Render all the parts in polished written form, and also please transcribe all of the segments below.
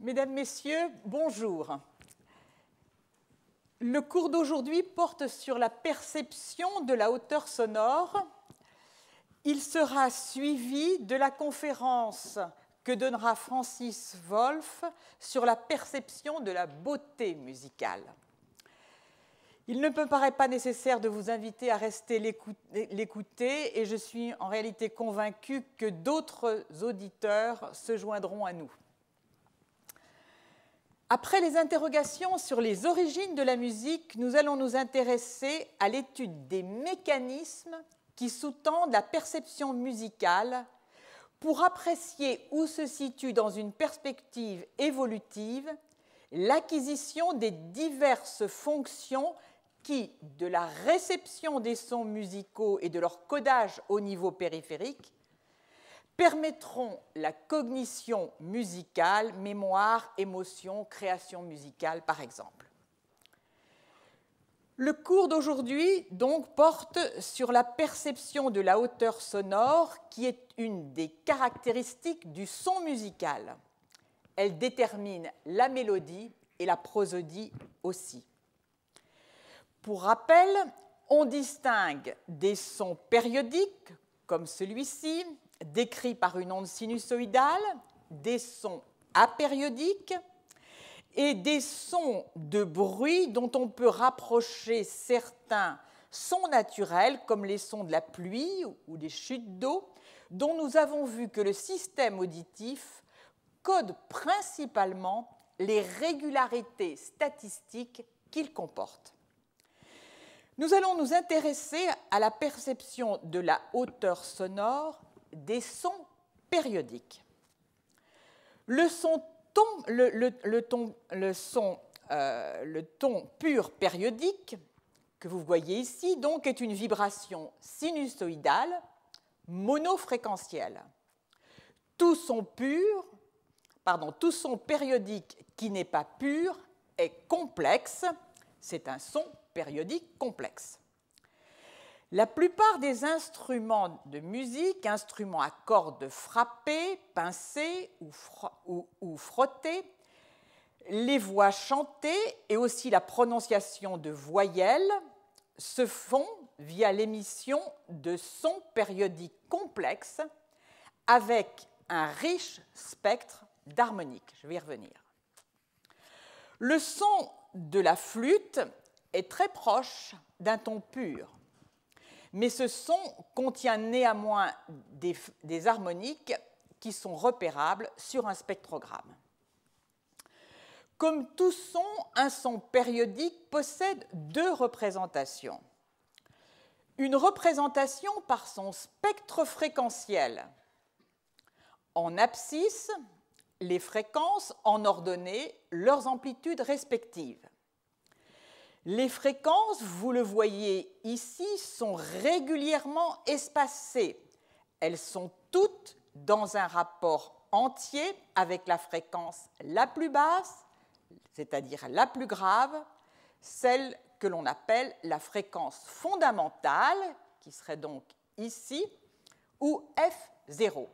Mesdames, Messieurs, bonjour. Le cours d'aujourd'hui porte sur la perception de la hauteur sonore. Il sera suivi de la conférence que donnera Francis Wolff sur la perception de la beauté musicale. Il ne me paraît pas nécessaire de vous inviter à rester l'écouter et je suis en réalité convaincue que d'autres auditeurs se joindront à nous. Après les interrogations sur les origines de la musique, nous allons nous intéresser à l'étude des mécanismes qui sous-tendent la perception musicale pour apprécier où se situe dans une perspective évolutive l'acquisition des diverses fonctions qui, de la réception des sons musicaux et de leur codage au niveau périphérique, permettront la cognition musicale, mémoire, émotion, création musicale, par exemple. Le cours d'aujourd'hui, donc, porte sur la perception de la hauteur sonore, qui est une des caractéristiques du son musical. Elle détermine la mélodie et la prosodie aussi. Pour rappel, on distingue des sons périodiques, comme celui-ci, décrits par une onde sinusoïdale, des sons apériodiques et des sons de bruit dont on peut rapprocher certains sons naturels, comme les sons de la pluie ou des chutes d'eau, dont nous avons vu que le système auditif code principalement les régularités statistiques qu'il comporte. Nous allons nous intéresser à la perception de la hauteur sonore des sons périodiques. Le ton pur périodique, que vous voyez ici, donc, est une vibration sinusoïdale monofréquentielle. Tout son périodique qui n'est pas pur est complexe, c'est un son périodique complexe. La plupart des instruments de musique, instruments à cordes frappées, pincées ou frottées, les voix chantées et aussi la prononciation de voyelles se font via l'émission de sons périodiques complexes avec un riche spectre d'harmoniques. Je vais y revenir. Le son de la flûte est très proche d'un ton pur. Mais ce son contient néanmoins des harmoniques qui sont repérables sur un spectrogramme. Comme tout son, un son périodique possède deux représentations. Une représentation par son spectre fréquentiel. En abscisse, les fréquences en ordonnée, leurs amplitudes respectives. Les fréquences, vous le voyez ici, sont régulièrement espacées. Elles sont toutes dans un rapport entier avec la fréquence la plus basse, c'est-à-dire la plus grave, celle que l'on appelle la fréquence fondamentale, qui serait donc ici, ou F0.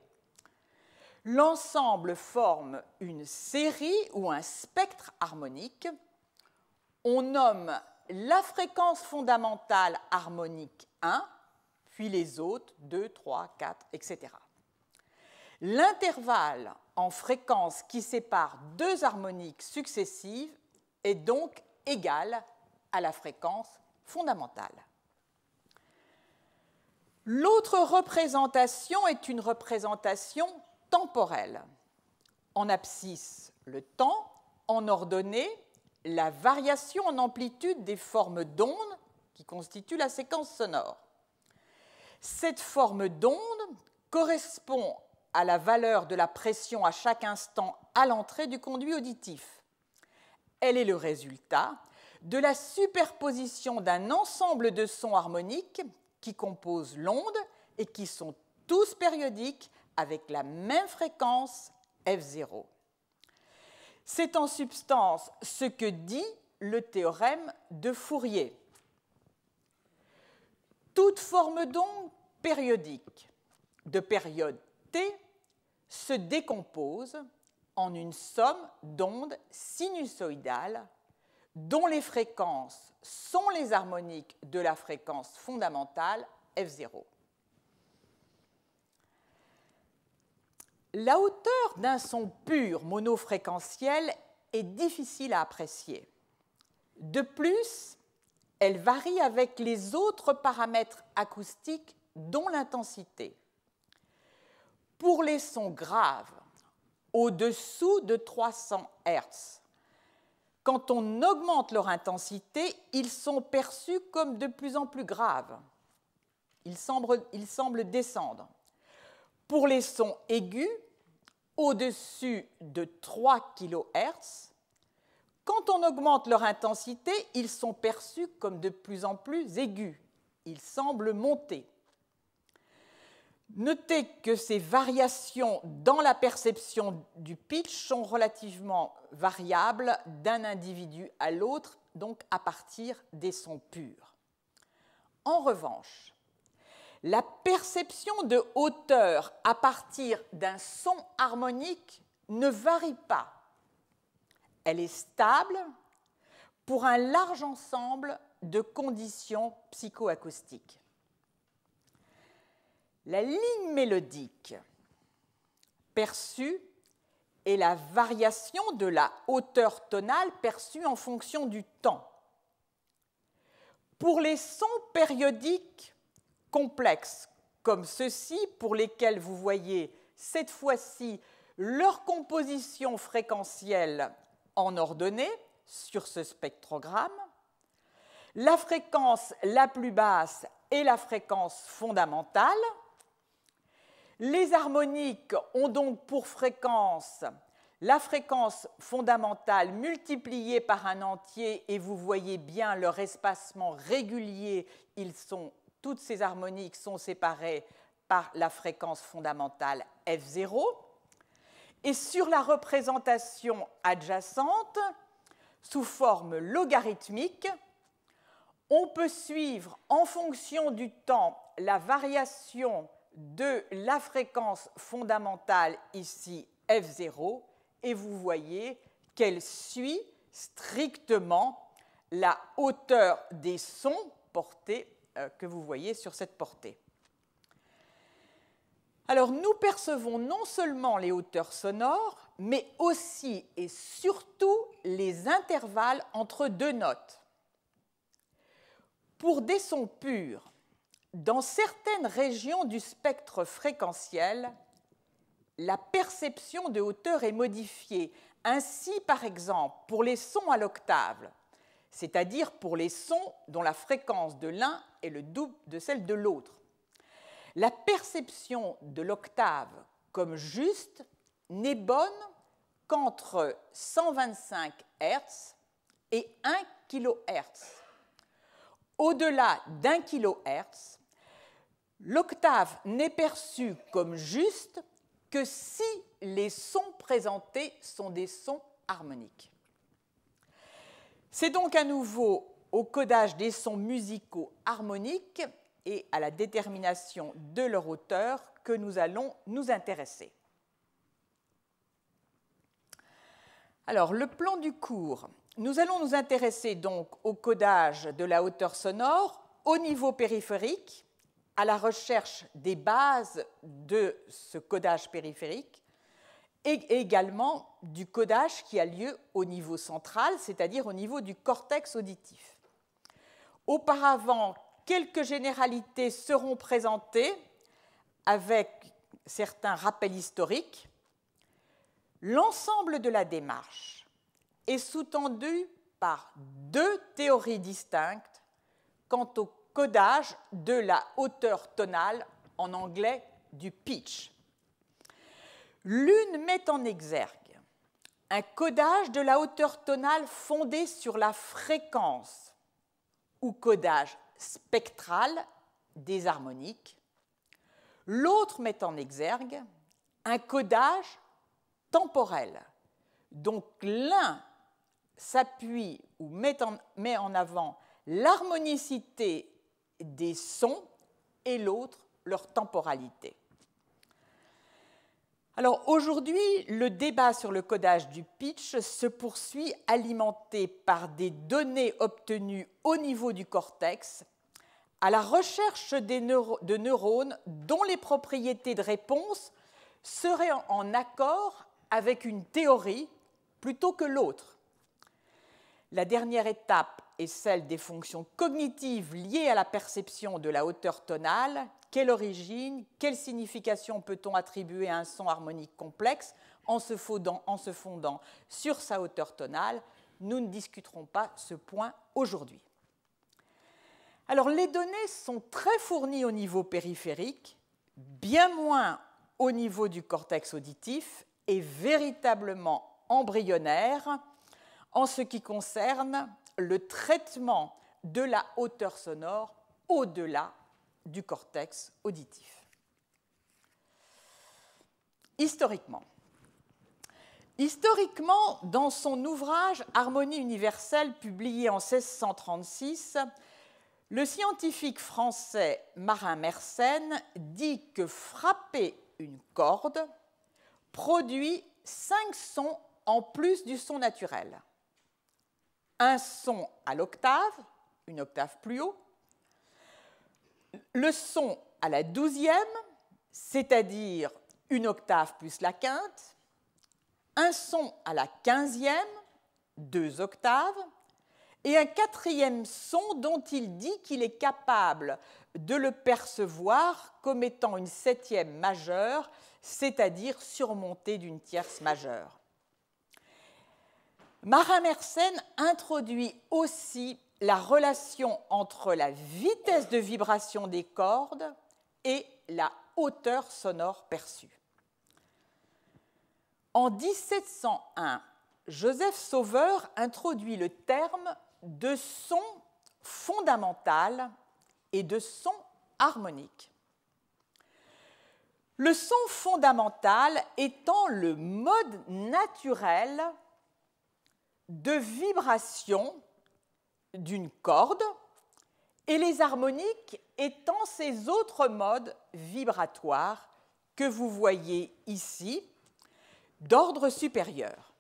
L'ensemble forme une série ou un spectre harmonique. On nomme la fréquence fondamentale harmonique 1, puis les autres 2, 3, 4, etc. L'intervalle en fréquence qui sépare deux harmoniques successives est donc égal à la fréquence fondamentale. L'autre représentation est une représentation temporelle. En abscisse, le temps, en ordonnée, la variation en amplitude des formes d'ondes qui constituent la séquence sonore. Cette forme d'onde correspond à la valeur de la pression à chaque instant à l'entrée du conduit auditif. Elle est le résultat de la superposition d'un ensemble de sons harmoniques qui composent l'onde et qui sont tous périodiques avec la même fréquence F0. C'est en substance ce que dit le théorème de Fourier. Toute forme d'onde périodique de période T se décompose en une somme d'ondes sinusoïdales dont les fréquences sont les harmoniques de la fréquence fondamentale F0. La hauteur d'un son pur monofréquentiel est difficile à apprécier. De plus, elle varie avec les autres paramètres acoustiques, dont l'intensité. Pour les sons graves, au-dessous de 300 Hz, quand on augmente leur intensité, ils sont perçus comme de plus en plus graves. Ils semblent descendre. Pour les sons aigus, au-dessus de 3 kHz, quand on augmente leur intensité, ils sont perçus comme de plus en plus aigus. Ils semblent monter. Notez que ces variations dans la perception du pitch sont relativement variables d'un individu à l'autre, donc à partir des sons purs. En revanche, la perception de hauteur à partir d'un son harmonique ne varie pas. Elle est stable pour un large ensemble de conditions psychoacoustiques. La ligne mélodique perçue est la variation de la hauteur tonale perçue en fonction du temps. Pour les sons périodiques complexes, comme ceux-ci, pour lesquels vous voyez cette fois-ci leur composition fréquentielle en ordonnée sur ce spectrogramme, la fréquence la plus basse est la fréquence fondamentale. Les harmoniques ont donc pour fréquence la fréquence fondamentale multipliée par un entier, et vous voyez bien leur espacement régulier. Toutes ces harmoniques sont séparées par la fréquence fondamentale F0. Et sur la représentation adjacente, sous forme logarithmique, on peut suivre en fonction du temps la variation de la fréquence fondamentale, ici F0, et vous voyez qu'elle suit strictement la hauteur des sons portés que vous voyez sur cette portée. Alors, nous percevons non seulement les hauteurs sonores, mais aussi et surtout les intervalles entre deux notes. Pour des sons purs, dans certaines régions du spectre fréquentiel, la perception de hauteur est modifiée. Ainsi, par exemple, pour les sons à l'octave, c'est-à-dire pour les sons dont la fréquence de l'un est le double de celle de l'autre. La perception de l'octave comme juste n'est bonne qu'entre 125 Hz et 1 kHz. Au-delà d'1 kHz, l'octave n'est perçue comme juste que si les sons présentés sont des sons harmoniques. C'est donc à nouveau au codage des sons musicaux harmoniques et à la détermination de leur hauteur que nous allons nous intéresser. Alors, le plan du cours. Nous allons nous intéresser donc au codage de la hauteur sonore au niveau périphérique, à la recherche des bases de ce codage périphérique et également du codage qui a lieu au niveau central, c'est-à-dire au niveau du cortex auditif. Auparavant, quelques généralités seront présentées avec certains rappels historiques. L'ensemble de la démarche est sous-tendu par deux théories distinctes quant au codage de la hauteur tonale, en anglais du pitch. L'une met en exergue un codage de la hauteur tonale fondé sur la fréquence ou codage spectral des harmoniques. L'autre met en exergue un codage temporel. Donc l'un s'appuie ou met en avant l'harmonicité des sons et l'autre leur temporalité. Alors aujourd'hui, le débat sur le codage du pitch se poursuit alimenté par des données obtenues au niveau du cortex, à la recherche de neurones dont les propriétés de réponse seraient en accord avec une théorie plutôt que l'autre. La dernière étape est celle des fonctions cognitives liées à la perception de la hauteur tonale. Quelle origine, quelle signification peut-on attribuer à un son harmonique complexe en se fondant sur sa hauteur tonale? Nous ne discuterons pas ce point aujourd'hui. Alors, les données sont très fournies au niveau périphérique, bien moins au niveau du cortex auditif et véritablement embryonnaires en ce qui concerne le traitement de la hauteur sonore au-delà du cortex auditif. Historiquement, dans son ouvrage Harmonie universelle, publié en 1636, le scientifique français Marin Mersenne dit que frapper une corde produit 5 sons en plus du son naturel. Un son à l'octave, une octave plus haut, le son à la 12e, c'est-à-dire une octave plus la quinte, un son à la 15e, 2 octaves, et un 4e son dont il dit qu'il est capable de le percevoir comme étant une 7e majeure, c'est-à-dire surmontée d'une tierce majeure. Marin Mersenne introduit aussi la relation entre la vitesse de vibration des cordes et la hauteur sonore perçue. En 1701, Joseph Sauveur introduit le terme de son fondamental et de son harmonique. Le son fondamental étant le mode naturel de vibration d'une corde et les harmoniques étant ces autres modes vibratoires que vous voyez ici d'ordre supérieur.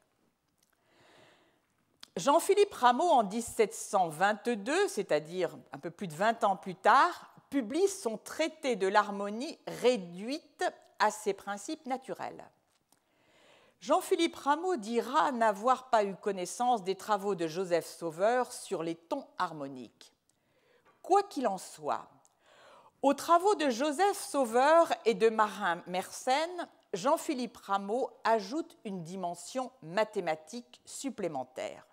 Jean-Philippe Rameau, en 1722, c'est-à-dire un peu plus de 20 ans plus tard, publie son traité de l'harmonie réduite à ses principes naturels. Jean-Philippe Rameau dira n'avoir pas eu connaissance des travaux de Joseph Sauveur sur les tons harmoniques. Quoi qu'il en soit, aux travaux de Joseph Sauveur et de Marin Mersenne, Jean-Philippe Rameau ajoute une dimension mathématique supplémentaire.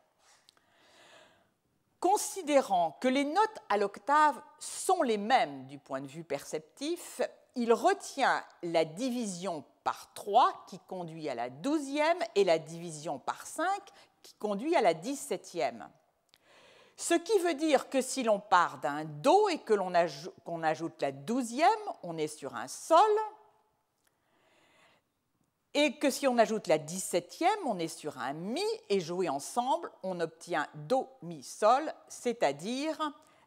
Considérant que les notes à l'octave sont les mêmes du point de vue perceptif, il retient la division par 3 qui conduit à la 12e et la division par 5 qui conduit à la 17e. Ce qui veut dire que si l'on part d'un Do et qu'on ajoute la 12e, on est sur un Sol, et que si on ajoute la 17e, on est sur un Mi, et joués ensemble, on obtient Do, Mi, Sol, c'est-à-dire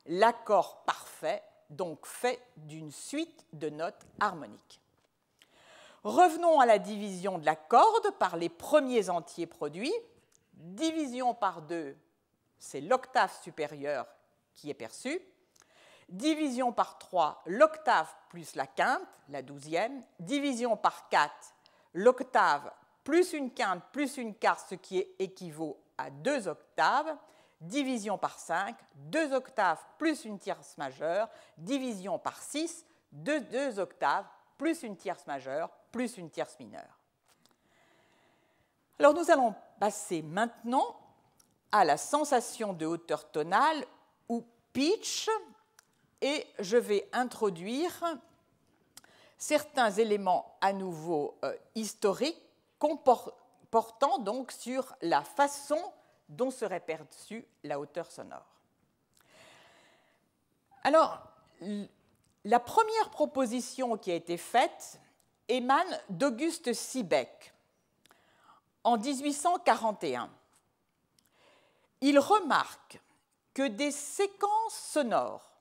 l'accord parfait, donc fait d'une suite de notes harmoniques. Revenons à la division de la corde par les premiers entiers produits. Division par 2, c'est l'octave supérieure qui est perçue. Division par 3, l'octave plus la quinte, la 12e. Division par 4, l'octave plus une quinte plus une quarte, ce qui équivaut à 2 octaves. Division par 5, 2 octaves plus une tierce majeure. Division par 6, 2 octaves plus une tierce majeure plus une tierce mineure. Alors nous allons passer maintenant à la sensation de hauteur tonale ou pitch, et je vais introduire certains éléments à nouveau historiques portant donc sur la façon dont serait perçue la hauteur sonore. Alors, la première proposition qui a été faite émane d'Auguste Siebeck en 1841. Il remarque que des séquences sonores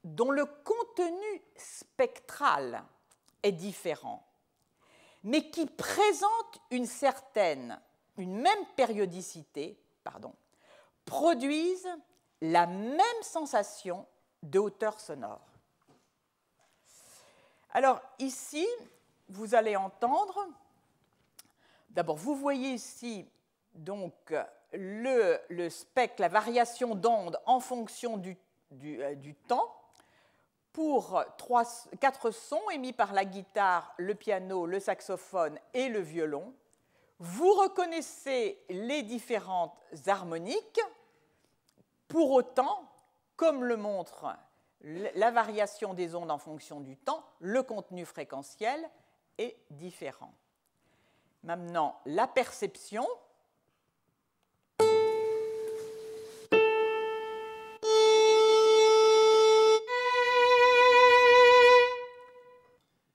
dont le contenu spectral est différent, mais qui présentent une même périodicité, produisent la même sensation de hauteur sonore. Alors ici, vous allez entendre, d'abord vous voyez ici donc le spectre, la variation d'onde en fonction du temps pour 4 sons émis par la guitare, le piano, le saxophone et le violon. Vous reconnaissez les différentes harmoniques. Pour autant, comme le montre la variation des ondes en fonction du temps, le contenu fréquentiel est différent. Maintenant, la perception.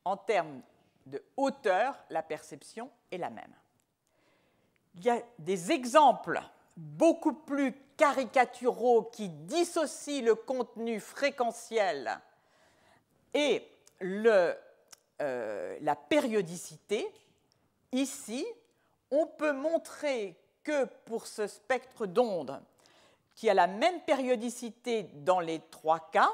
En termes de hauteur, la perception est la même. Il y a des exemples beaucoup plus caricaturaux qui dissocient le contenu fréquentiel et la périodicité. Ici, on peut montrer que pour ce spectre d'ondes qui a la même périodicité dans les 3 cas,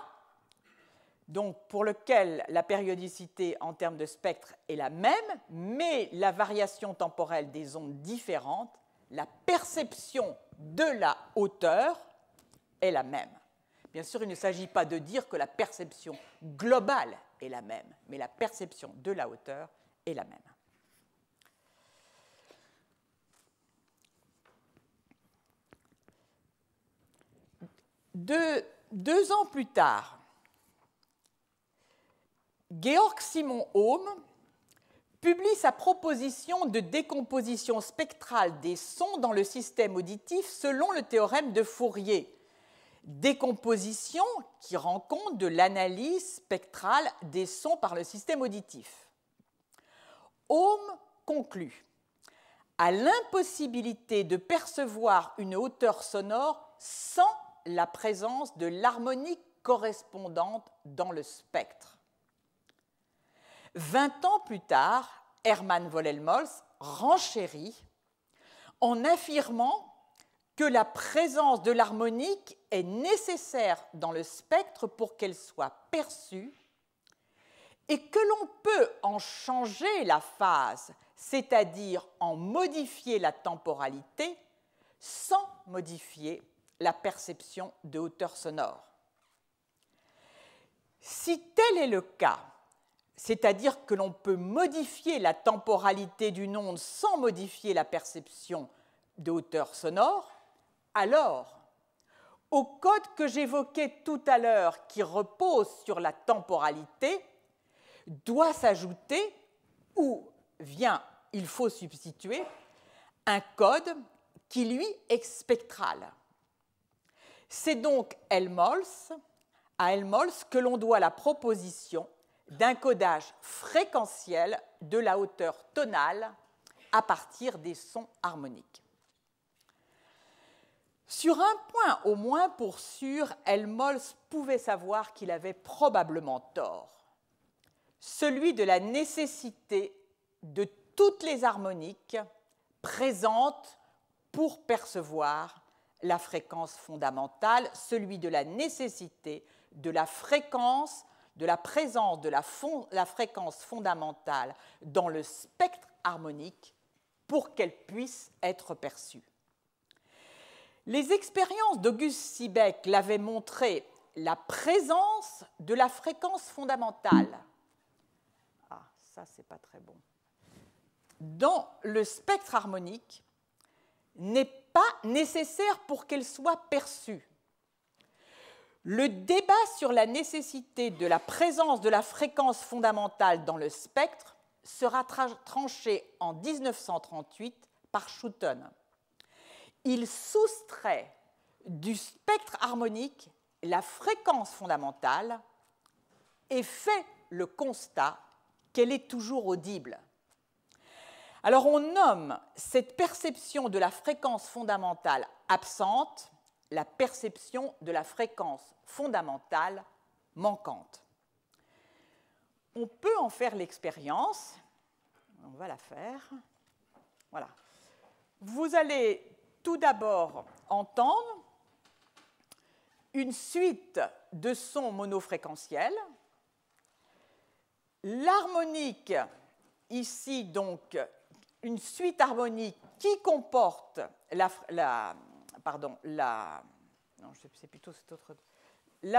donc pour lequel la périodicité en termes de spectre est la même, mais la variation temporelle des ondes différentes, la perception de la hauteur est la même. Bien sûr, il ne s'agit pas de dire que la perception globale est la même, mais la perception de la hauteur est la même. Deux ans plus tard, Georg Simon Ohm publie sa proposition de décomposition spectrale des sons dans le système auditif selon le théorème de Fourier. Décomposition qui rend compte de l'analyse spectrale des sons par le système auditif. Ohm conclut à l'impossibilité de percevoir une hauteur sonore sans la présence de l'harmonique correspondante dans le spectre. 20 ans plus tard, Hermann von Helmholtz renchérit en affirmant que la présence de l'harmonique est nécessaire dans le spectre pour qu'elle soit perçue et que l'on peut en changer la phase, c'est-à-dire en modifier la temporalité sans modifier la perception de hauteur sonore. Si tel est le cas, c'est-à-dire que l'on peut modifier la temporalité d'une onde sans modifier la perception de hauteur sonore, alors, au code que j'évoquais tout à l'heure qui repose sur la temporalité, doit s'ajouter, ou il faut substituer, un code qui, lui, est spectral. C'est donc à Helmholtz que l'on doit la proposition d'un codage fréquentiel de la hauteur tonale à partir des sons harmoniques. Sur un point au moins pour sûr, Helmholtz pouvait savoir qu'il avait probablement tort, celui de la nécessité de toutes les harmoniques présentes pour percevoir la fréquence fondamentale, celui de la nécessité de la présence de la fréquence fondamentale dans le spectre harmonique pour qu'elle puisse être perçue. Les expériences d'August Siebeck l'avaient montré, la présence de la fréquence fondamentale. Ah, ça, c'est pas très bon. Dans le spectre harmonique n'est pas nécessaire pour qu'elle soit perçue. Le débat sur la nécessité de la présence de la fréquence fondamentale dans le spectre sera tranché en 1938 par Schouten. Il soustrait du spectre harmonique la fréquence fondamentale et fait le constat qu'elle est toujours audible. Alors on nomme cette perception de la fréquence fondamentale absente la perception de la fréquence fondamentale manquante. On peut en faire l'expérience. On va la faire. Voilà. Vous allez tout d'abord entendre une suite de sons monofréquentiels. L'harmonique, ici donc, une suite harmonique qui comporte la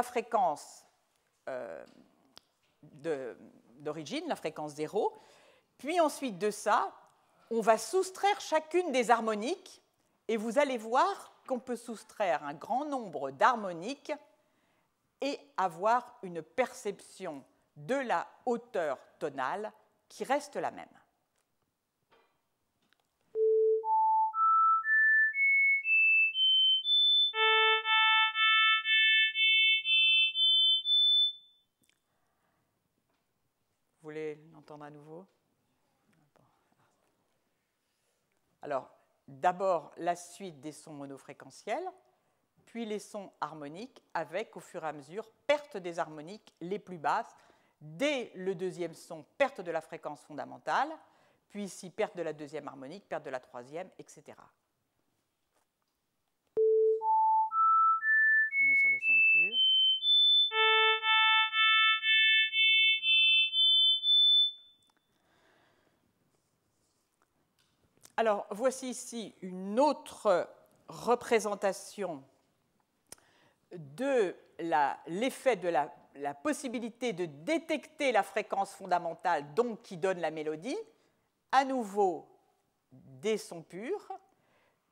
fréquence d'origine, la fréquence 0. Puis ensuite de ça, on va soustraire chacune des harmoniques et vous allez voir qu'on peut soustraire un grand nombre d'harmoniques et avoir une perception de la hauteur tonale qui reste la même. Vous voulez l'entendre à nouveau? Alors, d'abord la suite des sons monofréquentiels, puis les sons harmoniques avec, au fur et à mesure, perte des harmoniques les plus basses. Dès le deuxième son, perte de la fréquence fondamentale, puis ici, perte de la deuxième harmonique, perte de la troisième, etc. On est sur le son pur. Alors, voici ici une autre représentation de l'effet de la possibilité de détecter la fréquence fondamentale, donc qui donne la mélodie. À nouveau, des sons purs,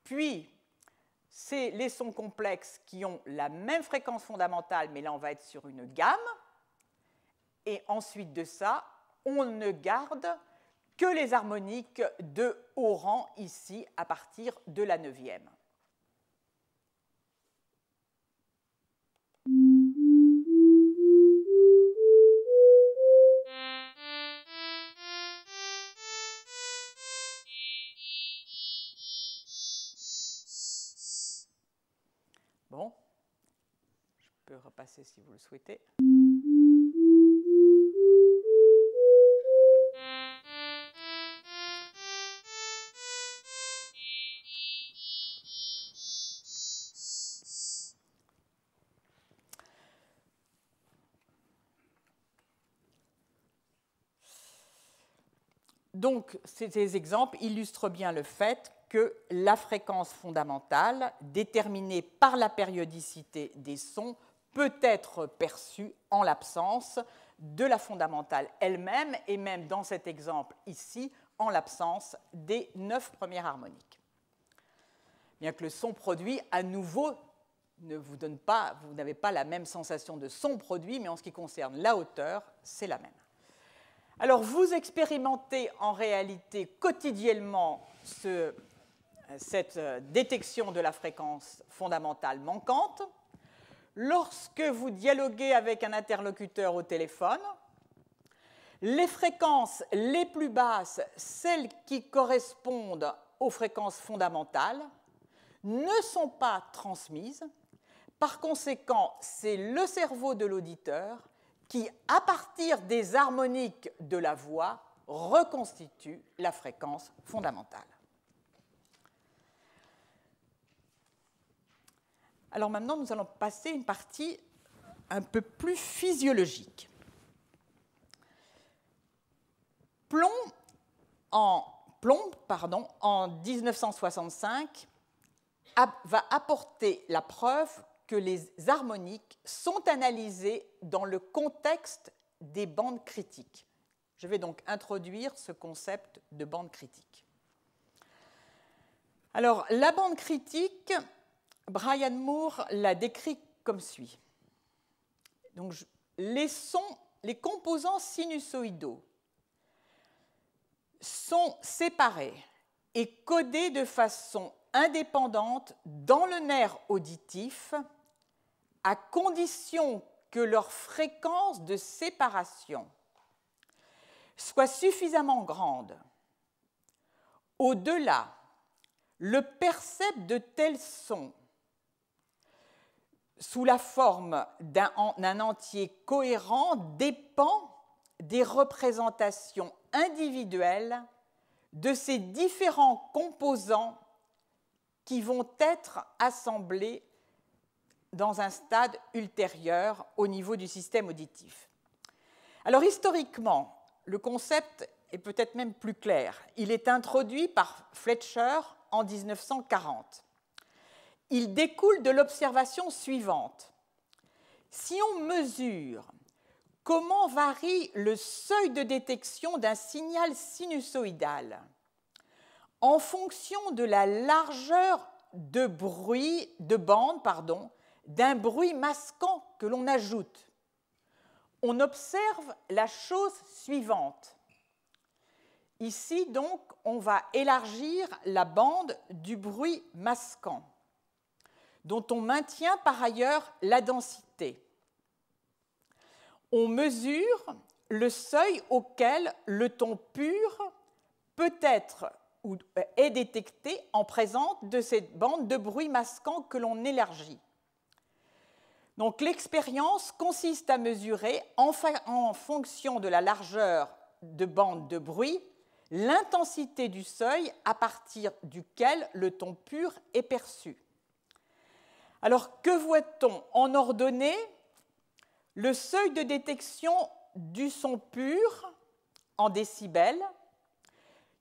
puis c'est les sons complexes qui ont la même fréquence fondamentale, mais là on va être sur une gamme, et ensuite de ça, on ne garde que les harmoniques de haut rang ici à partir de la neuvième. Bon, je peux repasser si vous le souhaitez. Donc, ces exemples illustrent bien le fait que la fréquence fondamentale, déterminée par la périodicité des sons, peut être perçue en l'absence de la fondamentale elle-même, et même dans cet exemple ici, en l'absence des 9 premières harmoniques. Bien que le son produit, à nouveau, ne vous donne pas, vous n'avez pas la même sensation de son produit, mais en ce qui concerne la hauteur, c'est la même. Alors, vous expérimentez en réalité quotidiennement cette détection de la fréquence fondamentale manquante. Lorsque vous dialoguez avec un interlocuteur au téléphone, les fréquences les plus basses, celles qui correspondent aux fréquences fondamentales, ne sont pas transmises. Par conséquent, c'est le cerveau de l'auditeur qui, à partir des harmoniques de la voix, reconstitue la fréquence fondamentale. Alors maintenant, nous allons passer une partie un peu plus physiologique. Plomb, en 1965, va apporter la preuve que les harmoniques sont analysées dans le contexte des bandes critiques. Je vais donc introduire ce concept de bande critique. Alors, la bande critique, Brian Moore l'a décrit comme suit. Donc, les composants sinusoïdaux sont séparés et codés de façon indépendante dans le nerf auditif à condition que leur fréquence de séparation soit suffisamment grande. Au-delà, le percept de tels sons sous la forme d'un entier cohérent dépend des représentations individuelles de ces différents composants qui vont être assemblés dans un stade ultérieur au niveau du système auditif. Alors historiquement, le concept est peut-être même plus clair. Il est introduit par Fletcher en 1940. Il découle de l'observation suivante. Si on mesure comment varie le seuil de détection d'un signal sinusoïdal en fonction de la largeur de bande d'un bruit masquant que l'on ajoute, on observe la chose suivante. Ici, donc, on va élargir la bande du bruit masquant, dont on maintient par ailleurs la densité. On mesure le seuil auquel le ton pur peut être ou est détecté en présence de cette bande de bruit masquant que l'on élargit. Donc l'expérience consiste à mesurer en fonction de la largeur de bande de bruit l'intensité du seuil à partir duquel le ton pur est perçu. Alors que voit-on en ordonnée? Le seuil de détection du son pur en décibels,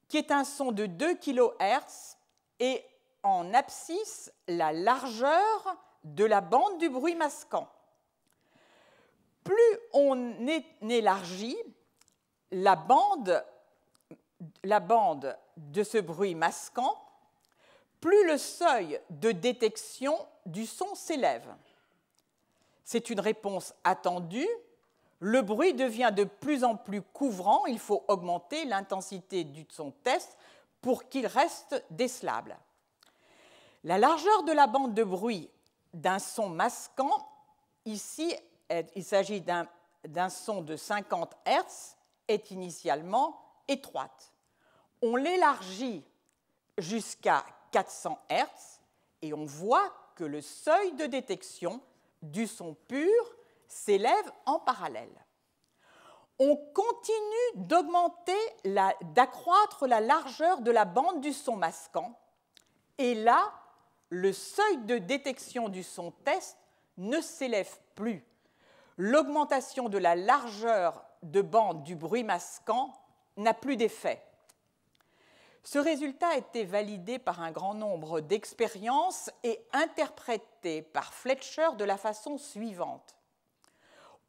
qui est un son de 2 kHz, et en abscisse la largeur de la bande du bruit masquant. Plus on élargit la bande de ce bruit masquant, plus le seuil de détection du son s'élève. C'est une réponse attendue. Le bruit devient de plus en plus couvrant. Il faut augmenter l'intensité du son test pour qu'il reste décelable. La largeur de la bande de bruit d'un son masquant, ici, il s'agit d'un son de 50 Hz, est initialement étroite. On l'élargit jusqu'à 400 Hz et on voit que le seuil de détection du son pur s'élève en parallèle. On continue d'accroître la largeur de la bande du son masquant et là, le seuil de détection du son test ne s'élève plus. L'augmentation de la largeur de bande du bruit masquant n'a plus d'effet. Ce résultat a été validé par un grand nombre d'expériences et interprété par Fletcher de la façon suivante.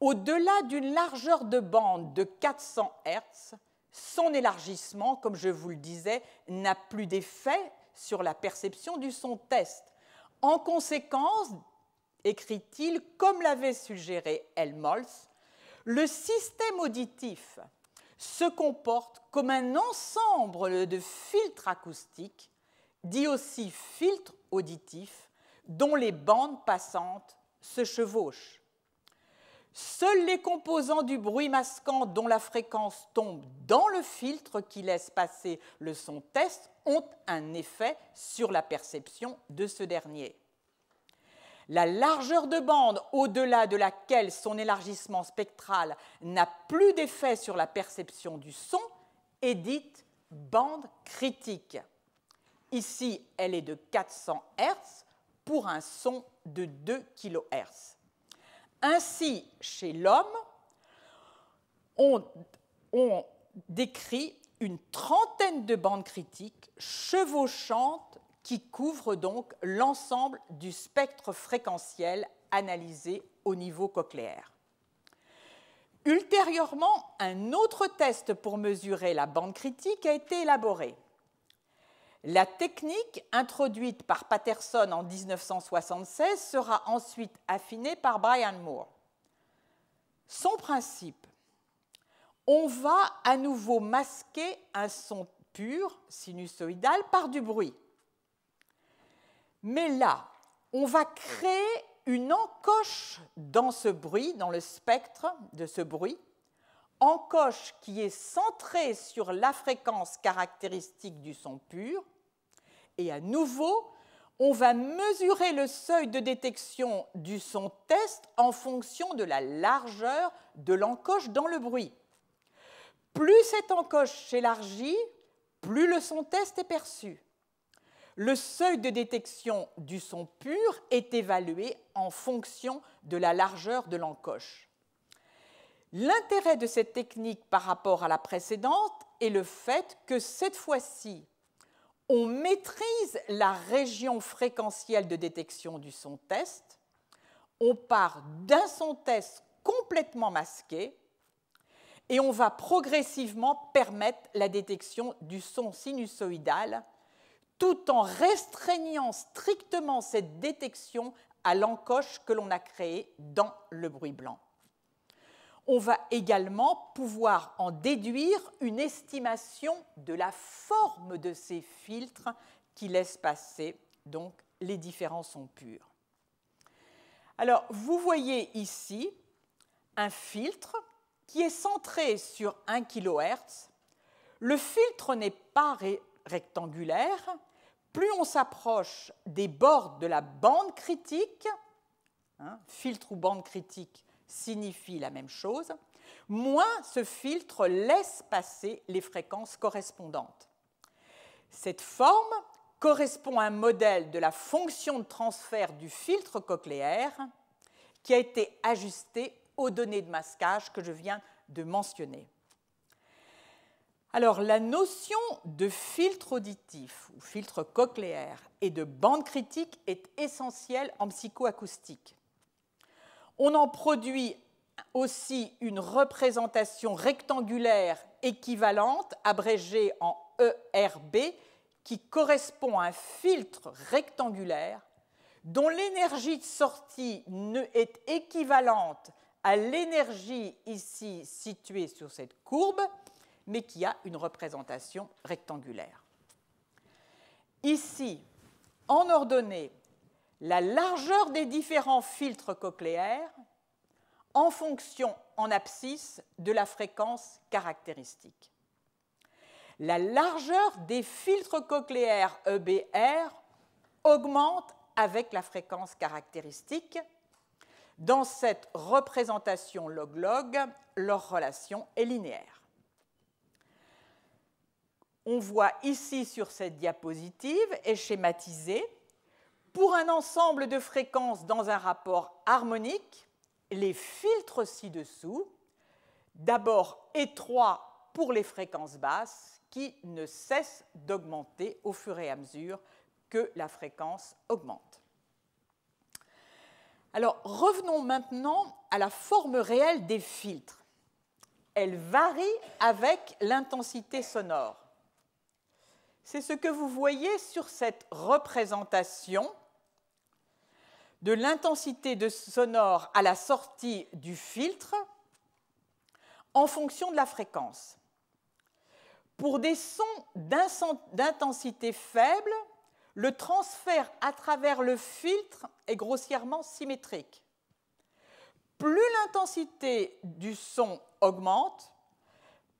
Au-delà d'une largeur de bande de 400 Hz, son élargissement, comme je vous le disais, n'a plus d'effet sur la perception du son test. En conséquence, écrit-il, comme l'avait suggéré Helmholtz, le système auditif se comporte comme un ensemble de filtres acoustiques, dit aussi filtres auditifs, dont les bandes passantes se chevauchent. Seuls les composants du bruit masquant dont la fréquence tombe dans le filtre qui laisse passer le son test ont un effet sur la perception de ce dernier. La largeur de bande au-delà de laquelle son élargissement spectral n'a plus d'effet sur la perception du son est dite bande critique. Ici, elle est de 400 Hz pour un son de 2 kHz. Ainsi, chez l'homme, on décrit une trentaine de bandes critiques chevauchantes qui couvrent donc l'ensemble du spectre fréquentiel analysé au niveau cochléaire. Ultérieurement, un autre test pour mesurer la bande critique a été élaboré. La technique introduite par Patterson en 1976 sera ensuite affinée par Brian Moore. Son principe, on va à nouveau masquer un son pur, sinusoïdal, par du bruit. Mais là, on va créer une encoche dans ce bruit, dans le spectre de ce bruit, encoche qui est centrée sur la fréquence caractéristique du son pur. Et à nouveau, on va mesurer le seuil de détection du son test en fonction de la largeur de l'encoche dans le bruit. Plus cette encoche s'élargit, plus le son test est perçu. Le seuil de détection du son pur est évalué en fonction de la largeur de l'encoche. L'intérêt de cette technique par rapport à la précédente est le fait que cette fois-ci, on maîtrise la région fréquentielle de détection du son test, on part d'un son test complètement masqué et on va progressivement permettre la détection du son sinusoïdal tout en restreignant strictement cette détection à l'encoche que l'on a créée dans le bruit blanc. On va également pouvoir en déduire une estimation de la forme de ces filtres qui laissent passer donc les différents sons purs. Alors, vous voyez ici un filtre qui est centré sur 1 kHz. Le filtre n'est pas rectangulaire. Plus on s'approche des bords de la bande critique, filtre ou bande critique signifie la même chose, moins ce filtre laisse passer les fréquences correspondantes. Cette forme correspond à un modèle de la fonction de transfert du filtre cochléaire qui a été ajusté aux données de masquage que je viens de mentionner. Alors, la notion de filtre auditif ou filtre cochléaire et de bande critique est essentielle en psychoacoustique. On en produit aussi une représentation rectangulaire équivalente, abrégée en ERB, qui correspond à un filtre rectangulaire dont l'énergie de sortie est équivalente à l'énergie ici située sur cette courbe, mais qui a une représentation rectangulaire. Ici, en ordonnée, la largeur des différents filtres cochléaires en fonction en abscisse de la fréquence caractéristique. La largeur des filtres cochléaires EBR augmente avec la fréquence caractéristique. Dans cette représentation log-log, leur relation est linéaire. On voit ici sur cette diapositive est schématisé pour un ensemble de fréquences dans un rapport harmonique, les filtres ci-dessous, d'abord étroits pour les fréquences basses qui ne cessent d'augmenter au fur et à mesure que la fréquence augmente. Alors, revenons maintenant à la forme réelle des filtres. Elle varie avec l'intensité sonore. C'est ce que vous voyez sur cette représentation de l'intensité de sonore à la sortie du filtre en fonction de la fréquence. Pour des sons d'intensité faible, le transfert à travers le filtre est grossièrement symétrique. Plus l'intensité du son augmente,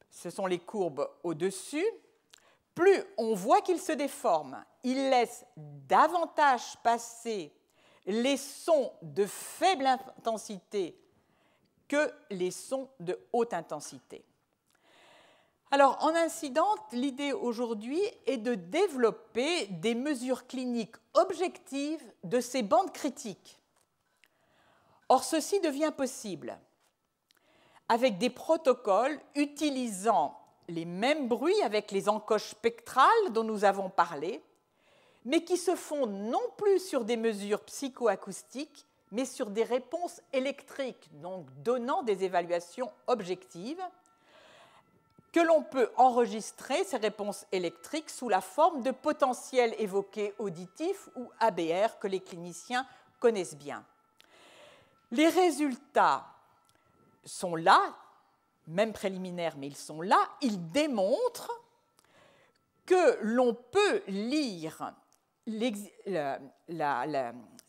ce sont les courbes au-dessus, plus on voit qu'il se déforme. Il laisse davantage passer les sons de faible intensité que les sons de haute intensité. Alors, en incidente, l'idée aujourd'hui est de développer des mesures cliniques objectives de ces bandes critiques. Or, ceci devient possible avec des protocoles utilisant les mêmes bruits avec les encoches spectrales dont nous avons parlé, mais qui se fondent non plus sur des mesures psychoacoustiques, mais sur des réponses électriques, donc donnant des évaluations objectives, que l'on peut enregistrer, ces réponses électriques, sous la forme de potentiels évoqués auditifs ou ABR que les cliniciens connaissent bien. Les résultats sont là, même préliminaires, mais ils sont là. Ils démontrent que l'on peut lire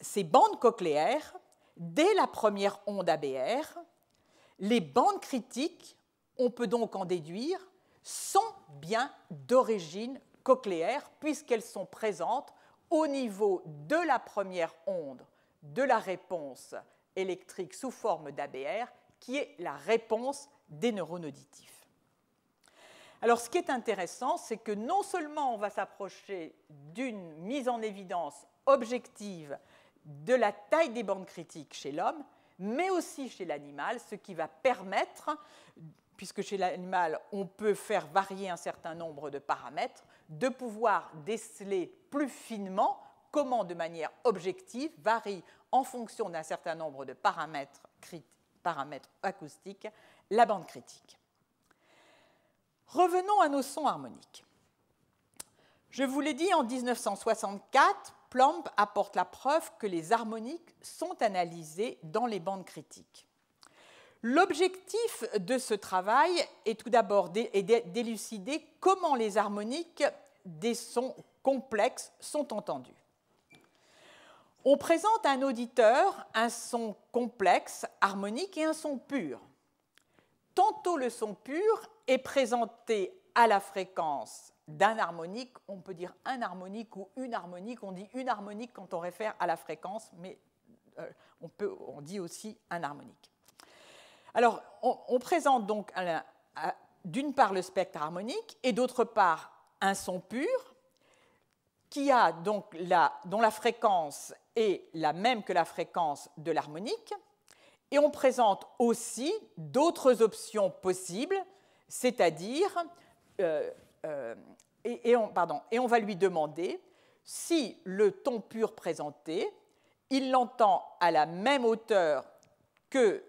ces bandes cochléaires dès la première onde ABR. Les bandes critiques, on peut donc en déduire, sont bien d'origine cochléaire puisqu'elles sont présentes au niveau de la première onde de la réponse électrique sous forme d'ABR, qui est la réponse des neurones auditifs. Alors, ce qui est intéressant, c'est que non seulement on va s'approcher d'une mise en évidence objective de la taille des bandes critiques chez l'homme, mais aussi chez l'animal, ce qui va permettre, puisque chez l'animal, on peut faire varier un certain nombre de paramètres, de pouvoir déceler plus finement comment, de manière objective, varie en fonction d'un certain nombre de paramètres acoustiques la bande critique. Revenons à nos sons harmoniques. Je vous l'ai dit, en 1964, Plomb apporte la preuve que les harmoniques sont analysées dans les bandes critiques. L'objectif de ce travail est tout d'abord d'élucider comment les harmoniques des sons complexes sont entendus. On présente à un auditeur un son complexe, harmonique, et un son pur. Tantôt le son pur est présenté à la fréquence d'un harmonique, on peut dire un harmonique ou une harmonique, on dit une harmonique quand on réfère à la fréquence, mais on dit aussi un harmonique. Alors, on présente donc d'une part le spectre harmonique et d'autre part un son pur qui a donc dont la fréquence est la même que la fréquence de l'harmonique, et on présente aussi d'autres options possibles, c'est-à-dire on va lui demander si le ton pur présenté, il l'entend à la même hauteur que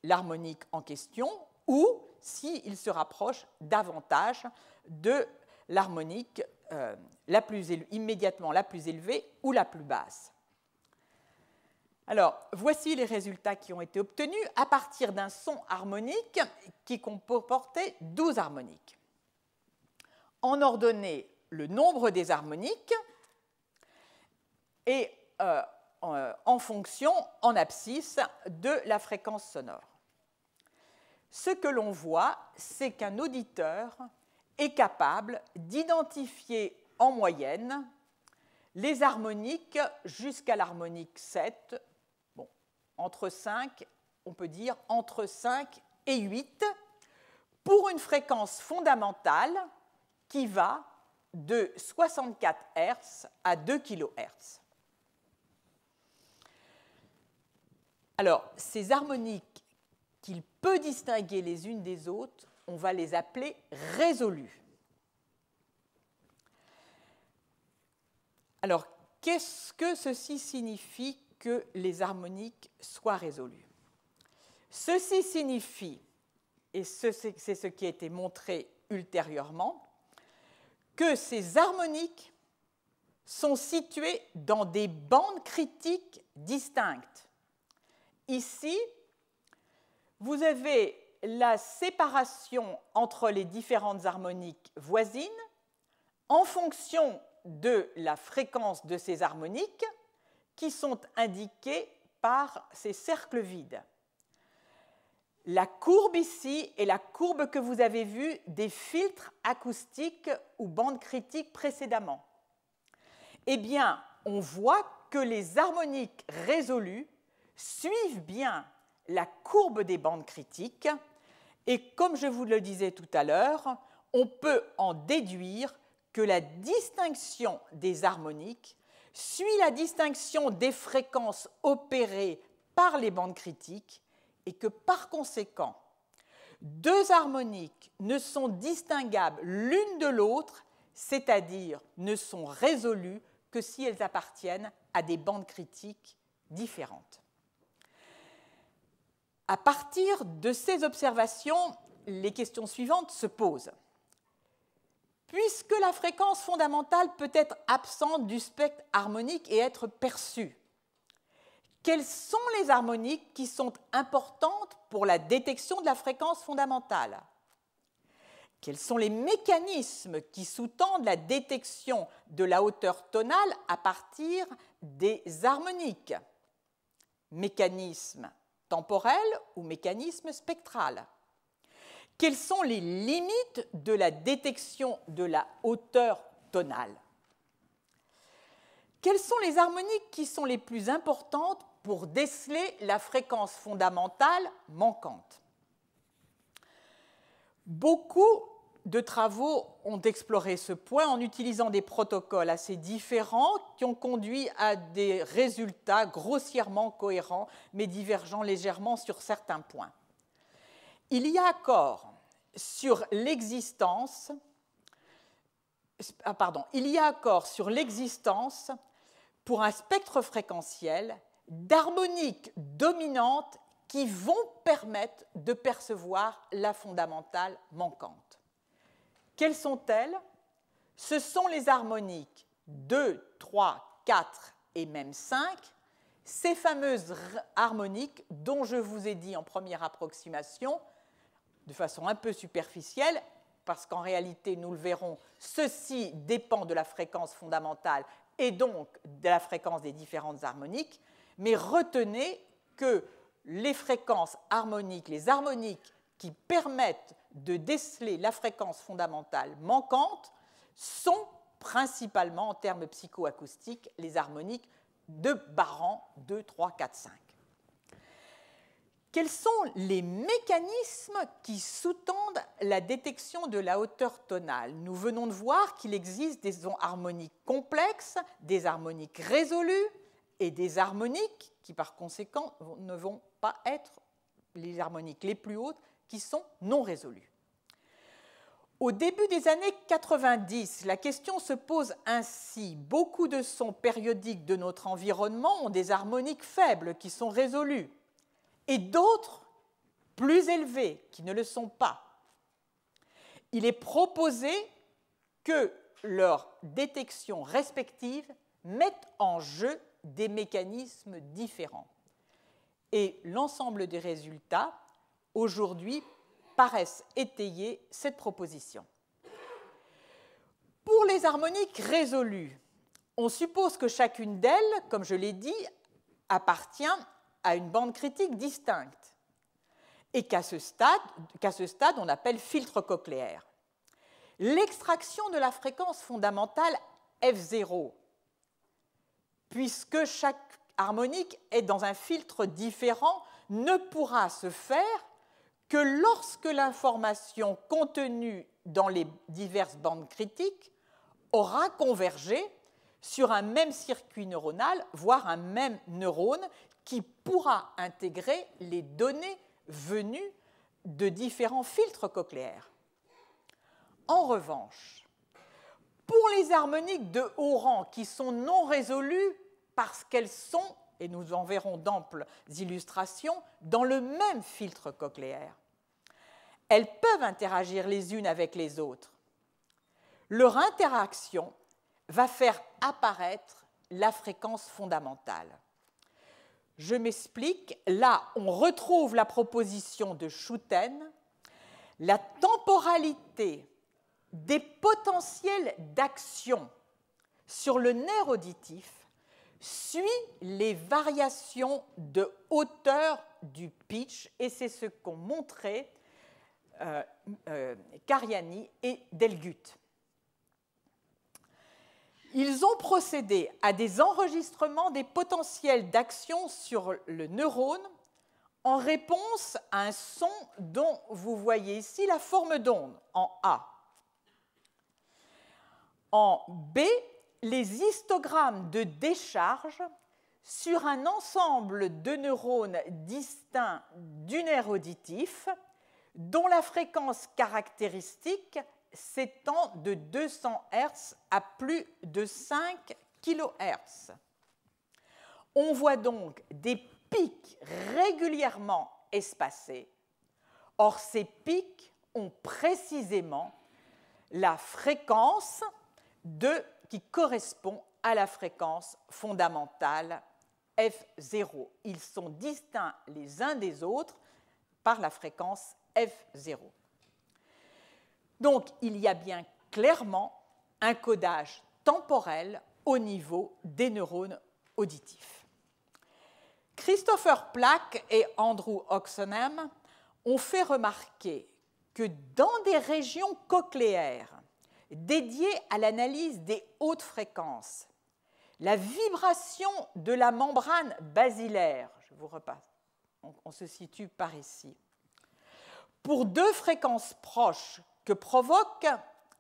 l'harmonique en question, ou s'il se rapproche davantage de l'harmonique immédiatement la plus élevée ou la plus basse. Alors, voici les résultats qui ont été obtenus à partir d'un son harmonique qui comportait 12 harmoniques. On ordonnait le nombre des harmoniques et en fonction, en abscisse, de la fréquence sonore. Ce que l'on voit, c'est qu'un auditeur est capable d'identifier en moyenne les harmoniques jusqu'à l'harmonique 7, entre 5, on peut dire entre 5 et 8, pour une fréquence fondamentale qui va de 64 Hz à 2 kHz. Alors, ces harmoniques qu'il peut distinguer les unes des autres, on va les appeler résolues. Alors, qu'est-ce que ceci signifie que les harmoniques soient résolues? Ceci signifie, et c'est ce qui a été montré ultérieurement, que ces harmoniques sont situées dans des bandes critiques distinctes. Ici, vous avez la séparation entre les différentes harmoniques voisines en fonction de la fréquence de ces harmoniques qui sont indiquées par ces cercles vides. La courbe ici est la courbe que vous avez vue des filtres acoustiques ou bandes critiques précédemment. Eh bien, on voit que les harmoniques résolues suivent bien la courbe des bandes critiques et, comme je vous le disais tout à l'heure, on peut en déduire que la distinction des harmoniques suit la distinction des fréquences opérées par les bandes critiques et que, par conséquent, deux harmoniques ne sont distinguables l'une de l'autre, c'est-à-dire ne sont résolues que si elles appartiennent à des bandes critiques différentes. À partir de ces observations, les questions suivantes se posent. Puisque la fréquence fondamentale peut être absente du spectre harmonique et être perçue, quelles sont les harmoniques qui sont importantes pour la détection de la fréquence fondamentale? Quels sont les mécanismes qui sous-tendent la détection de la hauteur tonale à partir des harmoniques? Mécanisme temporel ou mécanisme spectral? Quelles sont les limites de la détection de la hauteur tonale? Quelles sont les harmoniques qui sont les plus importantes pour déceler la fréquence fondamentale manquante? Beaucoup de travaux ont exploré ce point en utilisant des protocoles assez différents qui ont conduit à des résultats grossièrement cohérents mais divergeant légèrement sur certains points. Il y a accord sur l'existence pour un spectre fréquentiel d'harmoniques dominantes qui vont permettre de percevoir la fondamentale manquante. Quelles sont-elles? Ce sont les harmoniques 2, 3, 4 et même 5, ces fameuses harmoniques dont je vous ai dit en première approximation, de façon un peu superficielle, parce qu'en réalité, nous le verrons, ceci dépend de la fréquence fondamentale et donc de la fréquence des différentes harmoniques, mais retenez que les fréquences harmoniques, les harmoniques qui permettent de déceler la fréquence fondamentale manquante sont principalement, en termes psychoacoustiques, les harmoniques de Baran 2, 3, 4, 5. Quels sont les mécanismes qui sous-tendent la détection de la hauteur tonale? Nous venons de voir qu'il existe des harmoniques complexes, des harmoniques résolues et des harmoniques qui, par conséquent, ne vont pas être les harmoniques les plus hautes qui sont non résolues. Au début des années 90, la question se pose ainsi. Beaucoup de sons périodiques de notre environnement ont des harmoniques faibles qui sont résolues et d'autres plus élevées qui ne le sont pas. Il est proposé que leur détection respective mette en jeu des mécanismes différents. Et l'ensemble des résultats, aujourd'hui, paraissent étayer cette proposition. Pour les harmoniques résolues, on suppose que chacune d'elles, comme je l'ai dit, appartient à une bande critique distincte et qu'à ce stade, on appelle filtre cochléaire. L'extraction de la fréquence fondamentale F0, puisque chaque harmonique est dans un filtre différent, ne pourra se faire que lorsque l'information contenue dans les diverses bandes critiques aura convergé sur un même circuit neuronal, voire un même neurone qui pourra intégrer les données venues de différents filtres cochléaires. En revanche, pour les harmoniques de haut rang qui sont non résolues parce qu'elles sont, et nous en verrons d'amples illustrations, dans le même filtre cochléaire, elles peuvent interagir les unes avec les autres. Leur interaction va faire apparaître la fréquence fondamentale. Je m'explique. Là, on retrouve la proposition de Schouten. La temporalité des potentiels d'action sur le nerf auditif suit les variations de hauteur du pitch, et c'est ce qu'ont montré Cariani et Delgut. Ils ont procédé à des enregistrements des potentiels d'action sur le neurone en réponse à un son dont vous voyez ici la forme d'onde en A. En B, les histogrammes de décharge sur un ensemble de neurones distincts du nerf auditif dont la fréquence caractéristique s'étend de 200 Hz à plus de 5 kHz. On voit donc des pics régulièrement espacés. Or, ces pics ont précisément la fréquence qui correspond à la fréquence fondamentale F0. Ils sont distincts les uns des autres par la fréquence F0. Donc, il y a bien clairement un codage temporel au niveau des neurones auditifs. Christopher Plack et Andrew Oxenham ont fait remarquer que dans des régions cochléaires dédiées à l'analyse des hautes fréquences, la vibration de la membrane basilaire, je vous repasse, on se situe par ici, pour deux fréquences proches que provoquent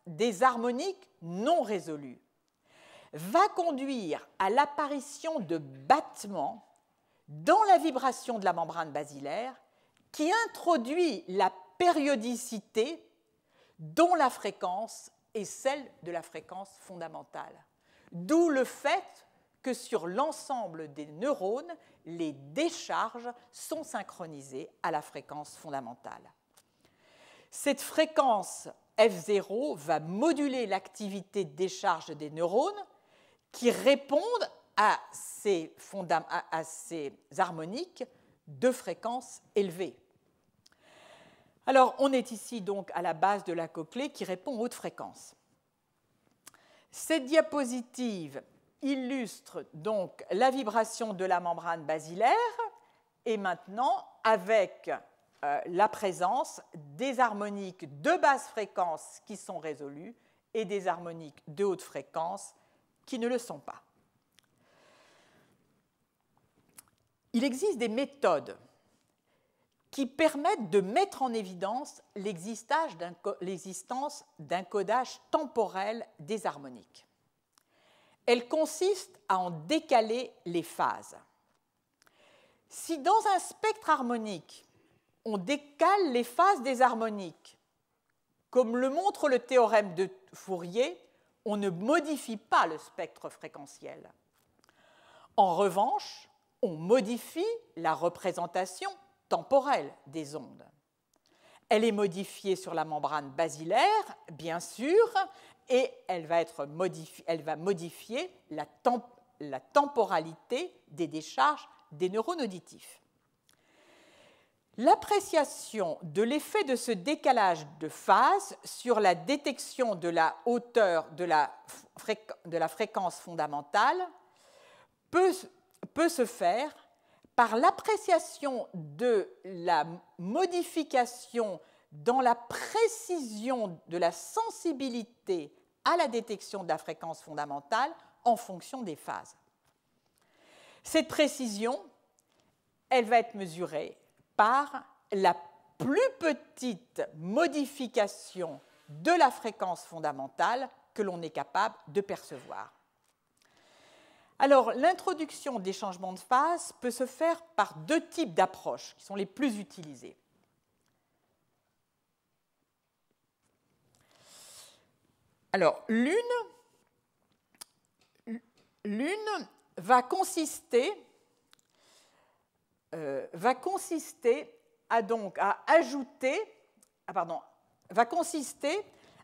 des harmoniques non résolues va conduire à l'apparition de battements dans la vibration de la membrane basilaire qui introduit la périodicité dont la fréquence est celle de la fréquence fondamentale. D'où le fait que sur l'ensemble des neurones, les décharges sont synchronisées à la fréquence fondamentale. Cette fréquence F0 va moduler l'activité de décharge des neurones qui répondent à ces harmoniques de fréquence élevée. Alors, on est ici donc à la base de la cochlée qui répond aux hautes fréquences. Cette diapositive illustre donc la vibration de la membrane basilaire et maintenant avec la présence des harmoniques de basse fréquence qui sont résolues et des harmoniques de haute fréquence qui ne le sont pas. Il existe des méthodes qui permettent de mettre en évidence l'existence d'un codage temporel des harmoniques. Elles consistent à en décaler les phases. Si dans un spectre harmonique, on décale les phases des harmoniques, comme le montre le théorème de Fourier, on ne modifie pas le spectre fréquentiel. En revanche, on modifie la représentation temporelle des ondes. Elle est modifiée sur la membrane basilaire, bien sûr, et elle va modifier la temporalité des décharges des neurones auditifs. L'appréciation de l'effet de ce décalage de phase sur la détection de la hauteur de la fréquence fondamentale peut se faire par l'appréciation de la modification dans la précision de la sensibilité à la détection de la fréquence fondamentale en fonction des phases. Cette précision, elle va être mesurée par la plus petite modification de la fréquence fondamentale que l'on est capable de percevoir. Alors, l'introduction des changements de phase peut se faire par deux types d'approches qui sont les plus utilisées. Alors, l'une va consister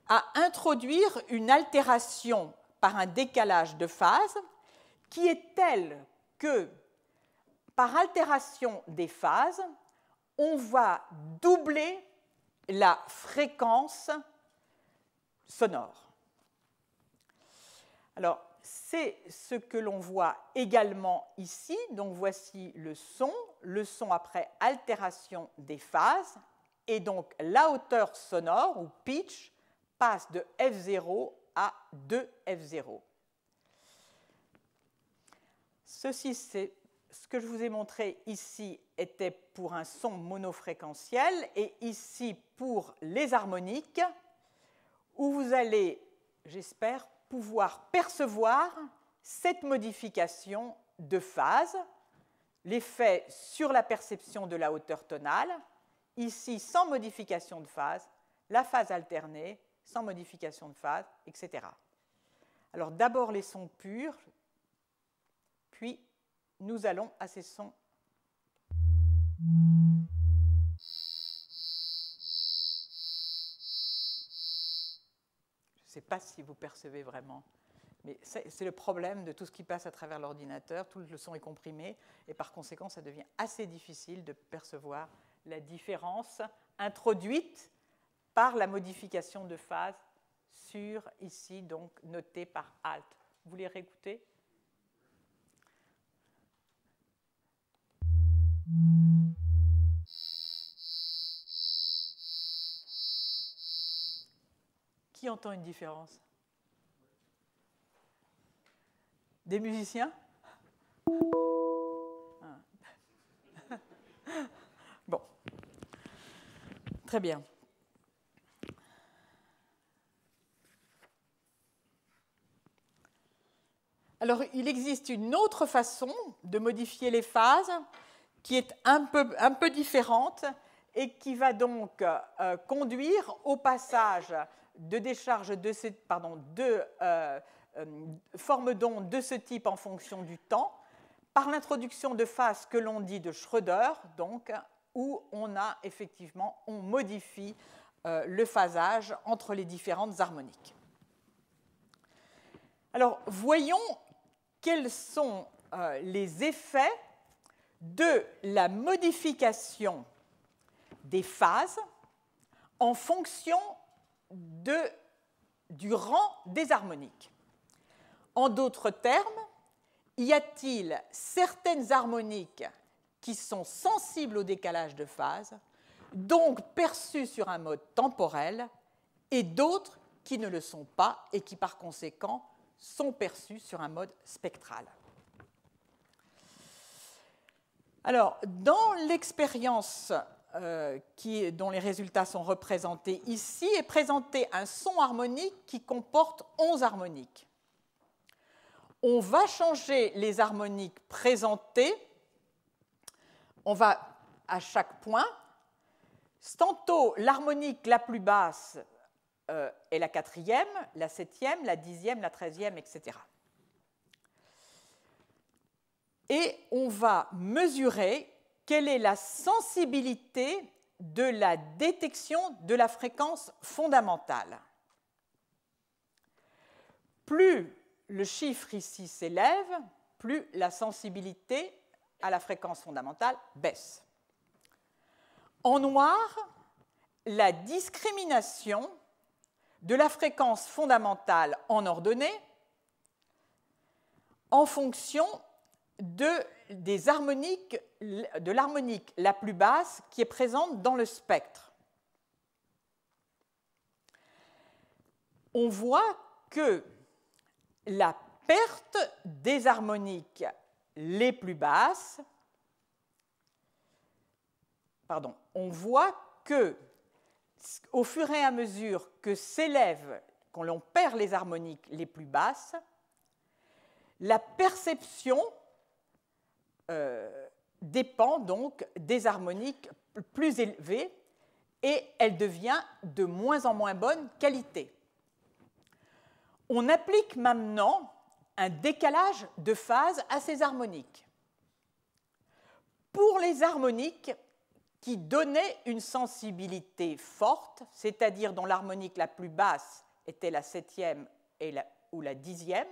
à introduire une altération par un décalage de phase qui est telle que, par altération des phases, on va doubler la fréquence sonore. Alors, c'est ce que l'on voit également ici. Donc, voici le son après altération des phases. Et donc, la hauteur sonore, ou pitch, passe de F0 à 2F0. Ceci, c'est ce que je vous ai montré ici, était pour un son monofréquentiel, et ici pour les harmoniques, où vous allez, j'espère, pouvoir percevoir cette modification de phase, l'effet sur la perception de la hauteur tonale, ici sans modification de phase, la phase alternée, sans modification de phase, etc. Alors d'abord les sons purs, puis nous allons à ces sons. Je ne sais pas si vous percevez vraiment, mais c'est le problème de tout ce qui passe à travers l'ordinateur. Tout le son est comprimé et par conséquent, ça devient assez difficile de percevoir la différence introduite par la modification de phase sur, ici, donc notée par Alt. Vous voulez réécouter ? Qui entend une différence? Des musiciens? Bon. Très bien. Alors, il existe une autre façon de modifier les phases qui est un peu différente et qui va donc conduire au passage de décharges de formes d'ondes de ce type en fonction du temps par l'introduction de phases que l'on dit de Schröder, donc, où on modifie le phasage entre les différentes harmoniques. Alors, voyons quels sont les effets de la modification des phases en fonction du rang des harmoniques. En d'autres termes, y a-t-il certaines harmoniques qui sont sensibles au décalage de phase, donc perçues sur un mode temporel, et d'autres qui ne le sont pas et qui, par conséquent, sont perçues sur un mode spectral. Alors, dans l'expérience dont les résultats sont représentés ici, est présenté un son harmonique qui comporte 11 harmoniques. On va changer les harmoniques présentées. On va à chaque point. Tantôt, l'harmonique la plus basse est la 4e, la 7e, la 10e, la 13e, etc. Et on va mesurer quelle est la sensibilité de la détection de la fréquence fondamentale. Plus le chiffre ici s'élève, plus la sensibilité à la fréquence fondamentale baisse. En noir, la discrimination de la fréquence fondamentale en ordonnée en fonction de l'harmonique la plus basse qui est présente dans le spectre. On voit que la perte des harmoniques les plus basses, on voit que au fur et à mesure que qu'on l'on perd les harmoniques les plus basses, la perception dépend donc des harmoniques plus élevées et elle devient de moins en moins bonne qualité. On applique maintenant un décalage de phase à ces harmoniques. Pour les harmoniques qui donnaient une sensibilité forte, c'est-à-dire dont l'harmonique la plus basse était la 7e ou la 10e,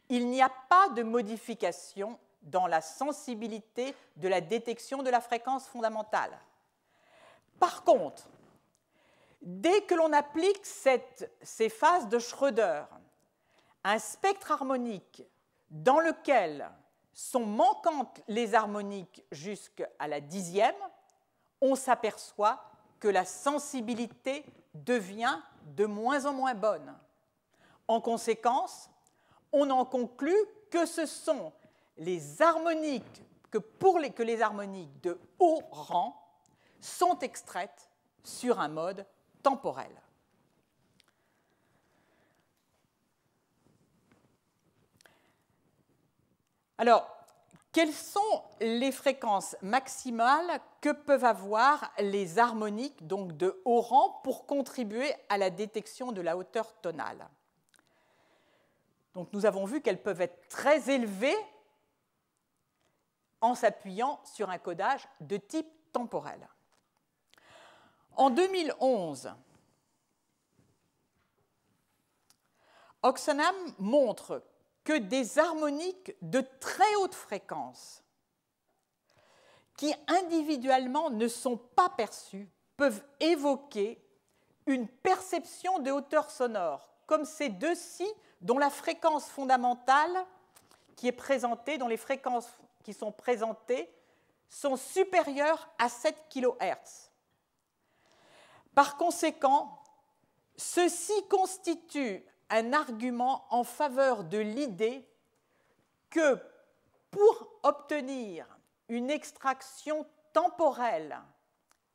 il n'y a pas de modification dans la sensibilité de la détection de la fréquence fondamentale. Par contre, dès que l'on applique ces phases de Schröder, un spectre harmonique dans lequel sont manquantes les harmoniques jusqu'à la 10e, on s'aperçoit que la sensibilité devient de moins en moins bonne. En conséquence, on en conclut que ce sont les harmoniques que les harmoniques de haut rang sont extraites sur un mode temporel. Alors, quelles sont les fréquences maximales que peuvent avoir les harmoniques donc de haut rang pour contribuer à la détection de la hauteur tonale? Donc, nous avons vu qu'elles peuvent être très élevées en s'appuyant sur un codage de type temporel. En 2011, Oxenham montre que des harmoniques de très haute fréquence, qui individuellement ne sont pas perçues, peuvent évoquer une perception de hauteur sonore, comme ces deux-ci dont la fréquence fondamentale qui est présentée, dont les fréquences qui sont présentées sont supérieures à 7 kHz. Par conséquent, ceci constitue un argument en faveur de l'idée que pour obtenir une extraction temporelle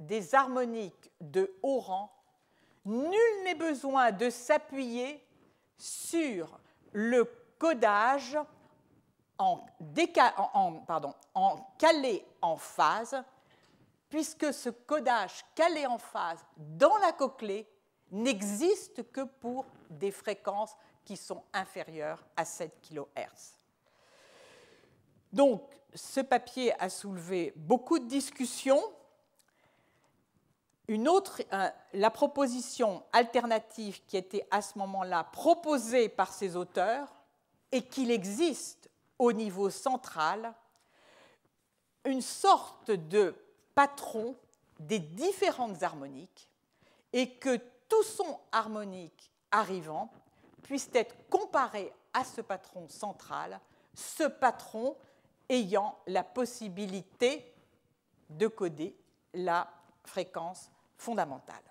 des harmoniques de haut rang, nul n'est besoin de s'appuyer sur le codage en calé en phase, puisque ce codage calé en phase dans la cochlée n'existe que pour des fréquences qui sont inférieures à 7 kHz. Donc, ce papier a soulevé beaucoup de discussions. La proposition alternative qui était à ce moment-là proposée par ces auteurs est qu'il existe au niveau central une sorte de patron des différentes harmoniques et que tout son harmonique arrivant puisse être comparé à ce patron central, ce patron ayant la possibilité de coder la fréquence fondamentale.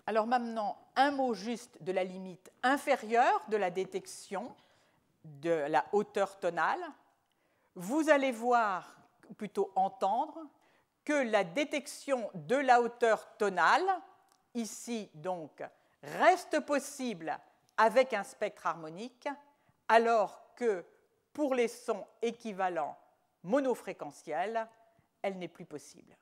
Alors maintenant, un mot juste de la limite inférieure de la détection de la hauteur tonale. Vous allez voir, ou plutôt entendre, que la détection de la hauteur tonale, ici donc, reste possible avec un spectre harmonique, alors que pour les sons équivalents monofréquentiels, elle n'est plus possible.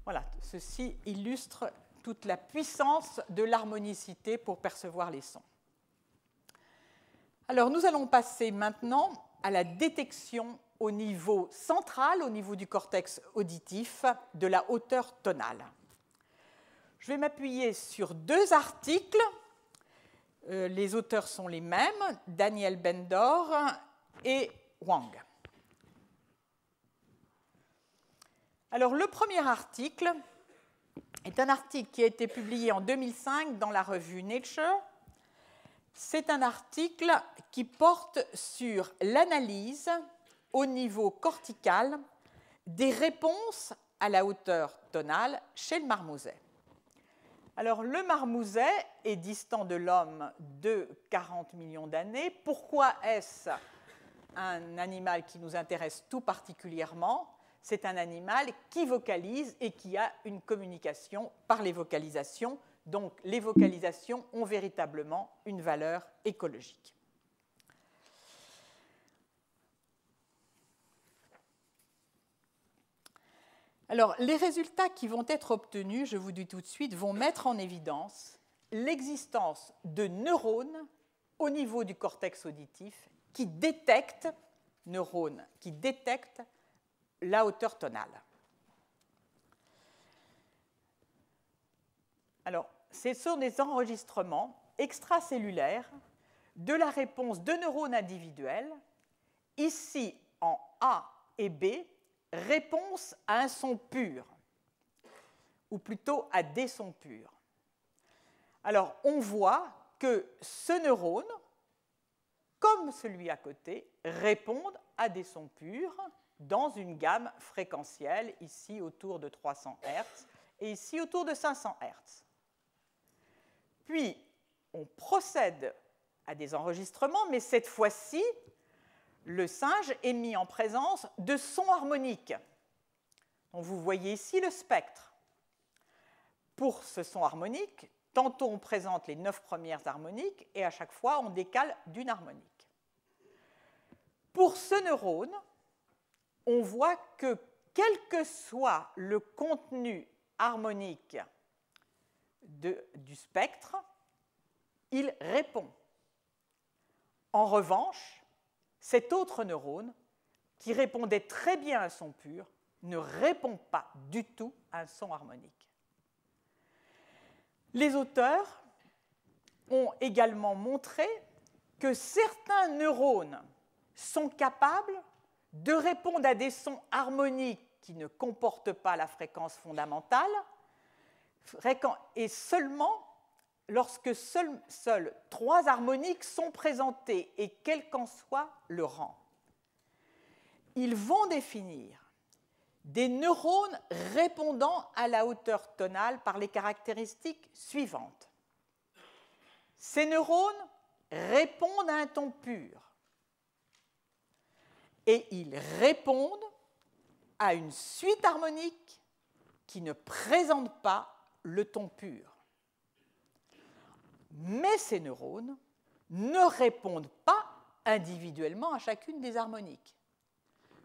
Voilà, ceci illustre toute la puissance de l'harmonicité pour percevoir les sons. Alors, nous allons passer maintenant à la détection au niveau central, au niveau du cortex auditif, de la hauteur tonale. Je vais m'appuyer sur deux articles. Les auteurs sont les mêmes, Daniel Bendor et Wang. Alors, le premier article est un article qui a été publié en 2005 dans la revue Nature. C'est un article qui porte sur l'analyse au niveau cortical des réponses à la hauteur tonale chez le marmouset. Alors, le marmouset est distant de l'homme de 40 millions d'années. Pourquoi est-ce un animal qui nous intéresse tout particulièrement? C'est un animal qui vocalise et qui a une communication par les vocalisations. Donc, les vocalisations ont véritablement une valeur écologique. Alors, les résultats qui vont être obtenus, je vous dis tout de suite, vont mettre en évidence l'existence de neurones au niveau du cortex auditif qui détectent la hauteur tonale. Alors, ce sont des enregistrements extracellulaires de la réponse de neurones individuels, ici en A et B, réponse à un son pur, ou plutôt à des sons purs. Alors, on voit que ce neurone, comme celui à côté, répondent à des sons purs dans une gamme fréquentielle, ici autour de 300 Hz et ici autour de 500 Hz. Puis, on procède à des enregistrements, mais cette fois-ci, le singe est mis en présence de sons harmoniques. Donc, vous voyez ici le spectre. Pour ce son harmonique, tantôt on présente les 9 premières harmoniques et à chaque fois on décale d'une harmonique. Pour ce neurone, on voit que quel que soit le contenu harmonique du spectre, il répond. En revanche, cet autre neurone, qui répondait très bien à un son pur, ne répond pas du tout à un son harmonique. Les auteurs ont également montré que certains neurones sont capables de répondre à des sons harmoniques qui ne comportent pas la fréquence fondamentale, et seulement lorsque seules 3 harmoniques sont présentées, et quel qu'en soit le rang. Ils vont définir des neurones répondant à la hauteur tonale par les caractéristiques suivantes. Ces neurones répondent à un ton pur. Et ils répondent à une suite harmonique qui ne présente pas le ton pur. Mais ces neurones ne répondent pas individuellement à chacune des harmoniques.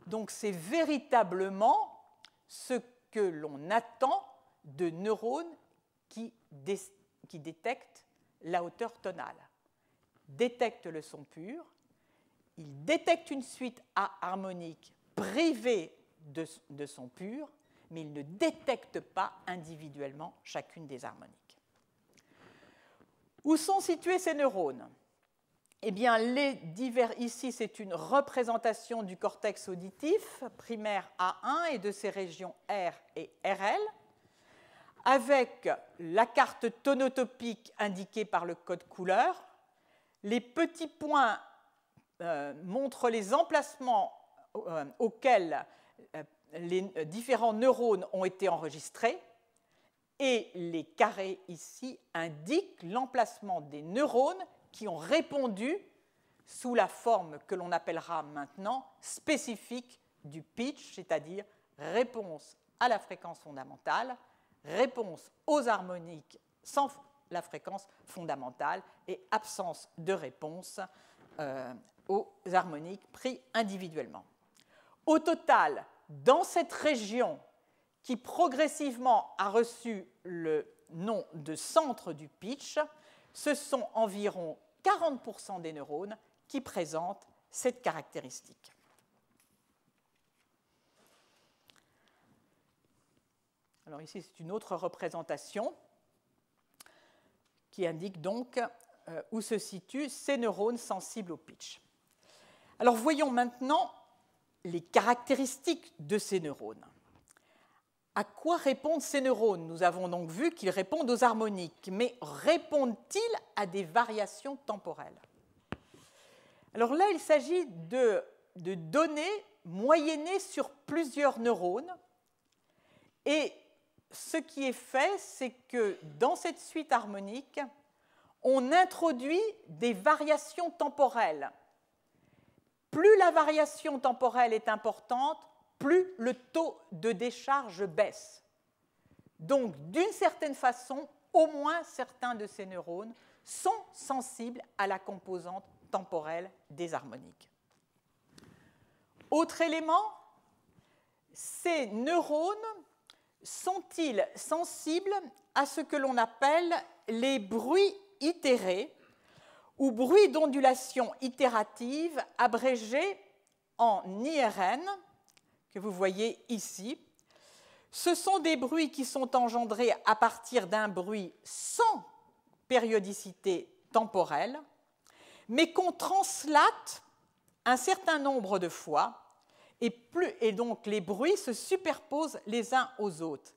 Donc c'est véritablement ce que l'on attend de neurones qui détectent la hauteur tonale, détectent le son pur, ils détectent une suite harmonique privée de son pur, mais ils ne détectent pas individuellement chacune des harmoniques. Où sont situés ces neurones? Eh bien, ici, c'est une représentation du cortex auditif primaire A1 et de ses régions R et RL, avec la carte tonotopique indiquée par le code couleur. Les petits points montrent les emplacements auxquels les différents neurones ont été enregistrés, et les carrés ici indiquent l'emplacement des neurones qui ont répondu sous la forme que l'on appellera maintenant spécifique du pitch, c'est-à-dire réponse à la fréquence fondamentale, réponse aux harmoniques sans la fréquence fondamentale et absence de réponse aux harmoniques pris individuellement. Au total, dans cette région qui progressivement a reçu le nom de centre du pitch, ce sont environ 40% des neurones qui présentent cette caractéristique. Alors ici, c'est une autre représentation qui indique donc où se situent ces neurones sensibles au pitch. Alors voyons maintenant les caractéristiques de ces neurones. À quoi répondent ces neurones? Nous avons donc vu qu'ils répondent aux harmoniques, mais répondent-ils à des variations temporelles? Alors là, il s'agit de données moyennées sur plusieurs neurones, et ce qui est fait, c'est que dans cette suite harmonique, on introduit des variations temporelles. Plus la variation temporelle est importante, plus le taux de décharge baisse. Donc, d'une certaine façon, au moins certains de ces neurones sont sensibles à la composante temporelle des harmoniques. Autre élément, ces neurones sont-ils sensibles à ce que l'on appelle les bruits itérés ou bruits d'ondulation itérative abrégés en IRN, que vous voyez ici. Ce sont des bruits qui sont engendrés à partir d'un bruit sans périodicité temporelle, mais qu'on translate un certain nombre de fois, et donc les bruits se superposent les uns aux autres.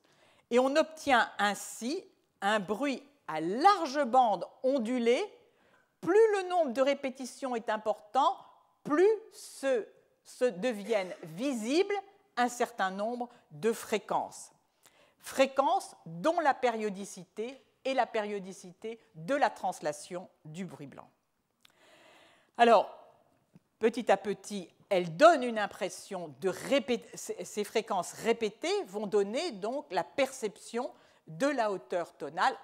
Et on obtient ainsi un bruit à large bande ondulée. Plus le nombre de répétitions est important, plus se deviennent visibles un certain nombre de fréquences. Fréquences dont la périodicité est la périodicité de la translation du bruit blanc. Alors, petit à petit, elles donnent une impression de ces fréquences répétées vont donner donc la perception de la hauteur tonale,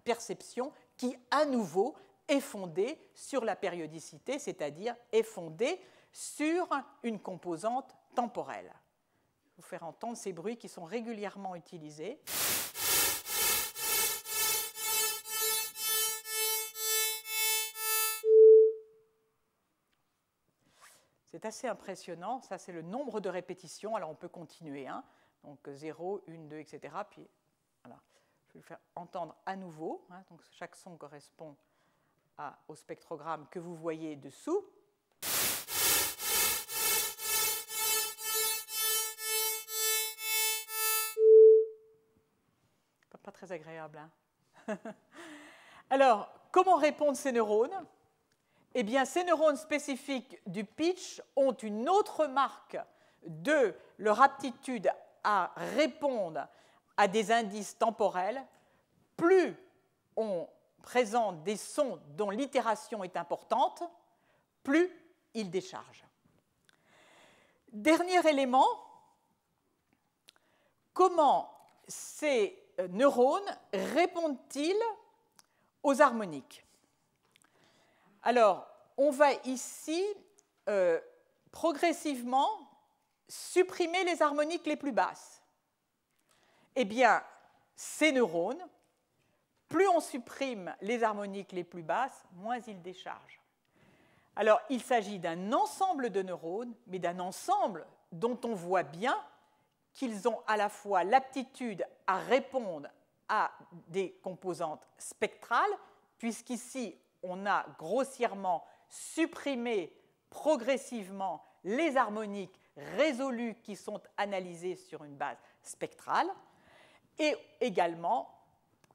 perception qui, à nouveau, est fondée sur la périodicité, c'est-à-dire est fondée sur une composante temporelle. Je vais vous faire entendre ces bruits qui sont régulièrement utilisés. C'est assez impressionnant. Ça, c'est le nombre de répétitions. Alors, on peut continuer. Hein. Donc, 0, 1, 2, etc. Puis, voilà. Je vais le faire entendre à nouveau. Hein. Donc, chaque son correspond au spectrogramme que vous voyez dessous. Pas très agréable. Hein. Alors, comment répondent ces neurones? Eh bien, ces neurones spécifiques du pitch ont une autre marque de leur aptitude à répondre à des indices temporels. Plus on présente des sons dont l'itération est importante, plus il décharge. Dernier élément, comment ces neurones répondent-ils aux harmoniques? Alors, on va ici progressivement supprimer les harmoniques les plus basses. Eh bien, ces neurones, plus on supprime les harmoniques les plus basses, moins ils déchargent. Alors, il s'agit d'un ensemble de neurones, mais d'un ensemble dont on voit bien qu'ils ont à la fois l'aptitude à répondre à des composantes spectrales, puisqu'ici, on a grossièrement supprimé progressivement les harmoniques résolues qui sont analysées sur une base spectrale, et également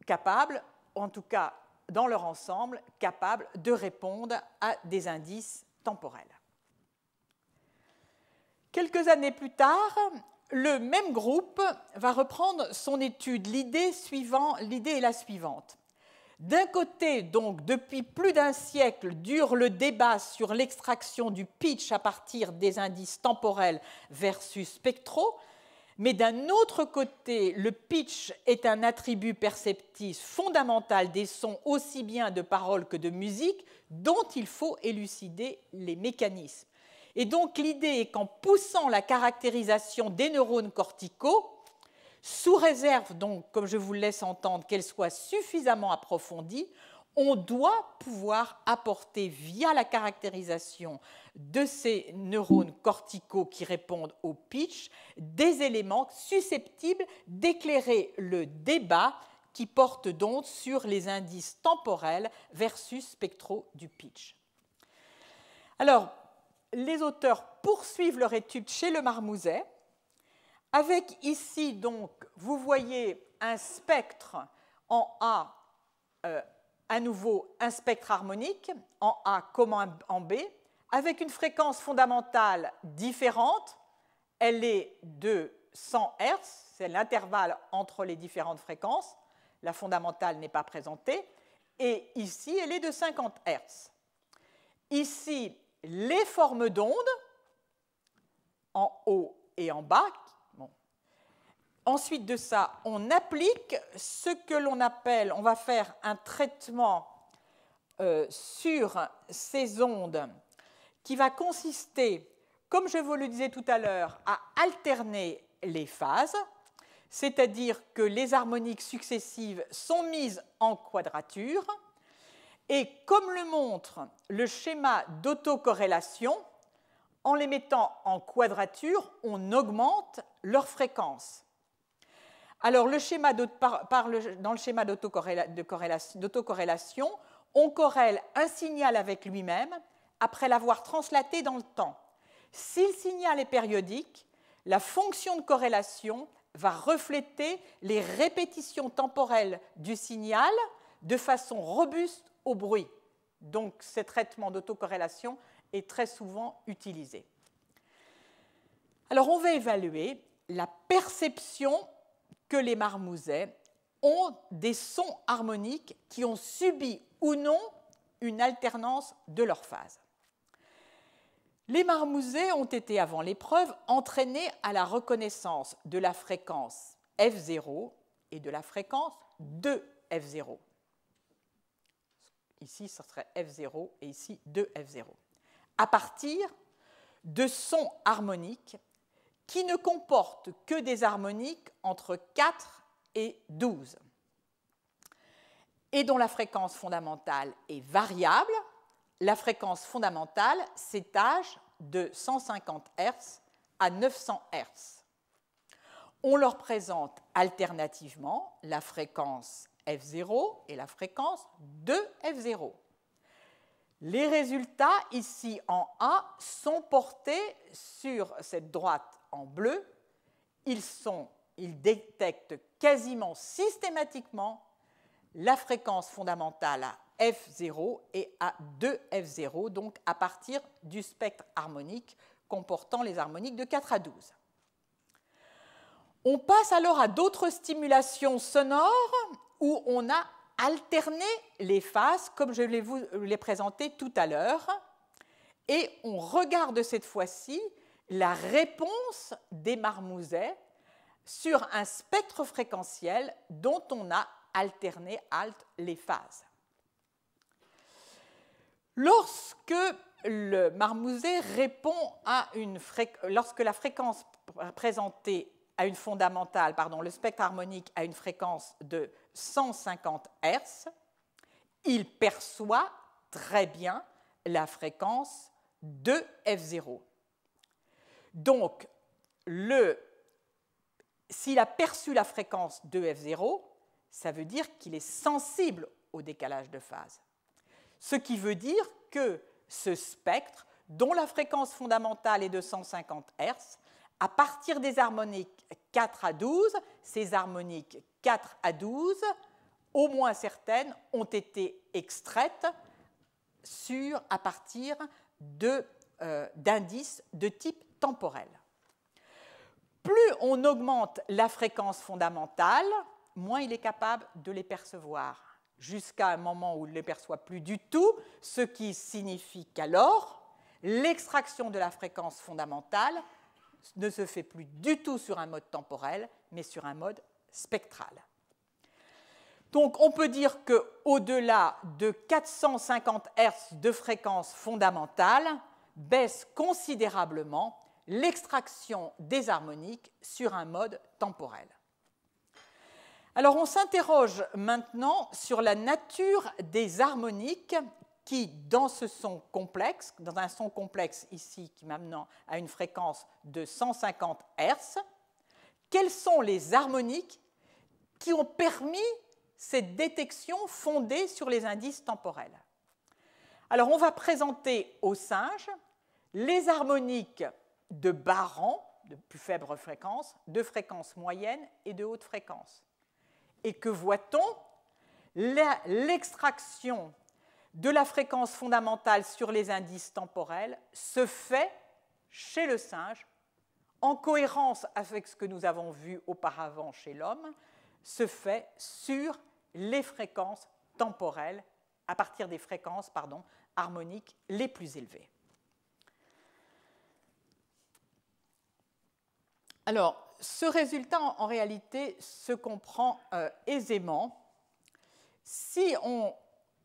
capables, en tout cas dans leur ensemble, capables de répondre à des indices temporels. Quelques années plus tard, le même groupe va reprendre son étude. L'idée est la suivante. D'un côté, donc, depuis plus d'un siècle, dure le débat sur l'extraction du pitch à partir des indices temporels versus spectraux, mais d'un autre côté, le pitch est un attribut perceptif fondamental des sons aussi bien de paroles que de musique, dont il faut élucider les mécanismes. Et donc l'idée est qu'en poussant la caractérisation des neurones corticaux, sous réserve, donc, comme je vous le laisse entendre, qu'elle soit suffisamment approfondie, on doit pouvoir apporter, via la caractérisation de ces neurones corticaux qui répondent au pitch, des éléments susceptibles d'éclairer le débat qui porte donc sur les indices temporels versus spectraux du pitch. Alors, les auteurs poursuivent leur étude chez Le Marmouset, avec ici, donc, vous voyez un spectre en A, à nouveau un spectre harmonique, en A comme en B, avec une fréquence fondamentale différente. Elle est de 100 Hz, c'est l'intervalle entre les différentes fréquences. La fondamentale n'est pas présentée. Et ici, elle est de 50 Hz. Ici, les formes d'ondes, en haut et en bas. Bon. Ensuite de ça, on applique ce que l'on appelle, on va faire un traitement sur ces ondes qui va consister, comme je vous le disais tout à l'heure, à alterner les phases, c'est-à-dire que les harmoniques successives sont mises en quadrature, et comme le montre le schéma d'autocorrélation, en les mettant en quadrature, on augmente leur fréquence. Alors, dans le schéma d'autocorrélation, on corrèle un signal avec lui-même après l'avoir translaté dans le temps. Si le signal est périodique, la fonction de corrélation va refléter les répétitions temporelles du signal de façon robuste au bruit. Donc, ce traitement d'autocorrélation est très souvent utilisé. Alors, on va évaluer la perception que les marmousets ont des sons harmoniques qui ont subi ou non une alternance de leurs phases. Les marmousets ont été, avant l'épreuve, entraînés à la reconnaissance de la fréquence F0 et de la fréquence 2F0. Ici, ce serait F0 et ici 2F0. À partir de sons harmoniques qui ne comportent que des harmoniques entre 4 et 12 et dont la fréquence fondamentale est variable. La fréquence fondamentale s'étage de 150 Hz à 900 Hz. On leur présente alternativement la fréquence F0 et la fréquence 2F0. Les résultats, ici en A, sont portés sur cette droite en bleu. Ils détectent quasiment systématiquement la fréquence fondamentale à F0 et à 2F0, donc à partir du spectre harmonique comportant les harmoniques de 4 à 12. On passe alors à d'autres stimulations sonores où on a alterner les phases comme je vous les présenté tout à l'heure et on regarde cette fois-ci la réponse des marmousets sur un spectre fréquentiel dont on a alterné les phases. Lorsque le marmouset répond à lorsque la fréquence présentée à une fondamentale, le spectre harmonique à une fréquence de 150 Hz, il perçoit très bien la fréquence de F0. Donc, s'il a perçu la fréquence de F0, ça veut dire qu'il est sensible au décalage de phase. Ce qui veut dire que ce spectre, dont la fréquence fondamentale est de 150 Hz, à partir des harmoniques 4 à 12, ces harmoniques 4 à 12, au moins certaines, ont été extraites à partir d'indices de type temporel. Plus on augmente la fréquence fondamentale, moins il est capable de les percevoir, jusqu'à un moment où il ne les perçoit plus du tout, ce qui signifie qu'alors, l'extraction de la fréquence fondamentale ne se fait plus du tout sur un mode temporel, mais sur un mode spectral. Donc on peut dire qu'au-delà de 450 Hz de fréquence fondamentale, baisse considérablement l'extraction des harmoniques sur un mode temporel. Alors on s'interroge maintenant sur la nature des harmoniques qui, dans un son complexe ici qui m'amène à une fréquence de 150 Hz, quelles sont les harmoniques qui ont permis cette détection fondée sur les indices temporels. Alors on va présenter au singe les harmoniques de bas rang, de plus faible fréquence, de fréquence moyenne et de haute fréquence. Et que voit-on? L'extraction de la fréquence fondamentale sur les indices temporels se fait chez le singe, en cohérence avec ce que nous avons vu auparavant chez l'homme, se fait sur les fréquences temporelles, à partir des fréquences harmoniques les plus élevées. Alors, ce résultat, en réalité, se comprend aisément si on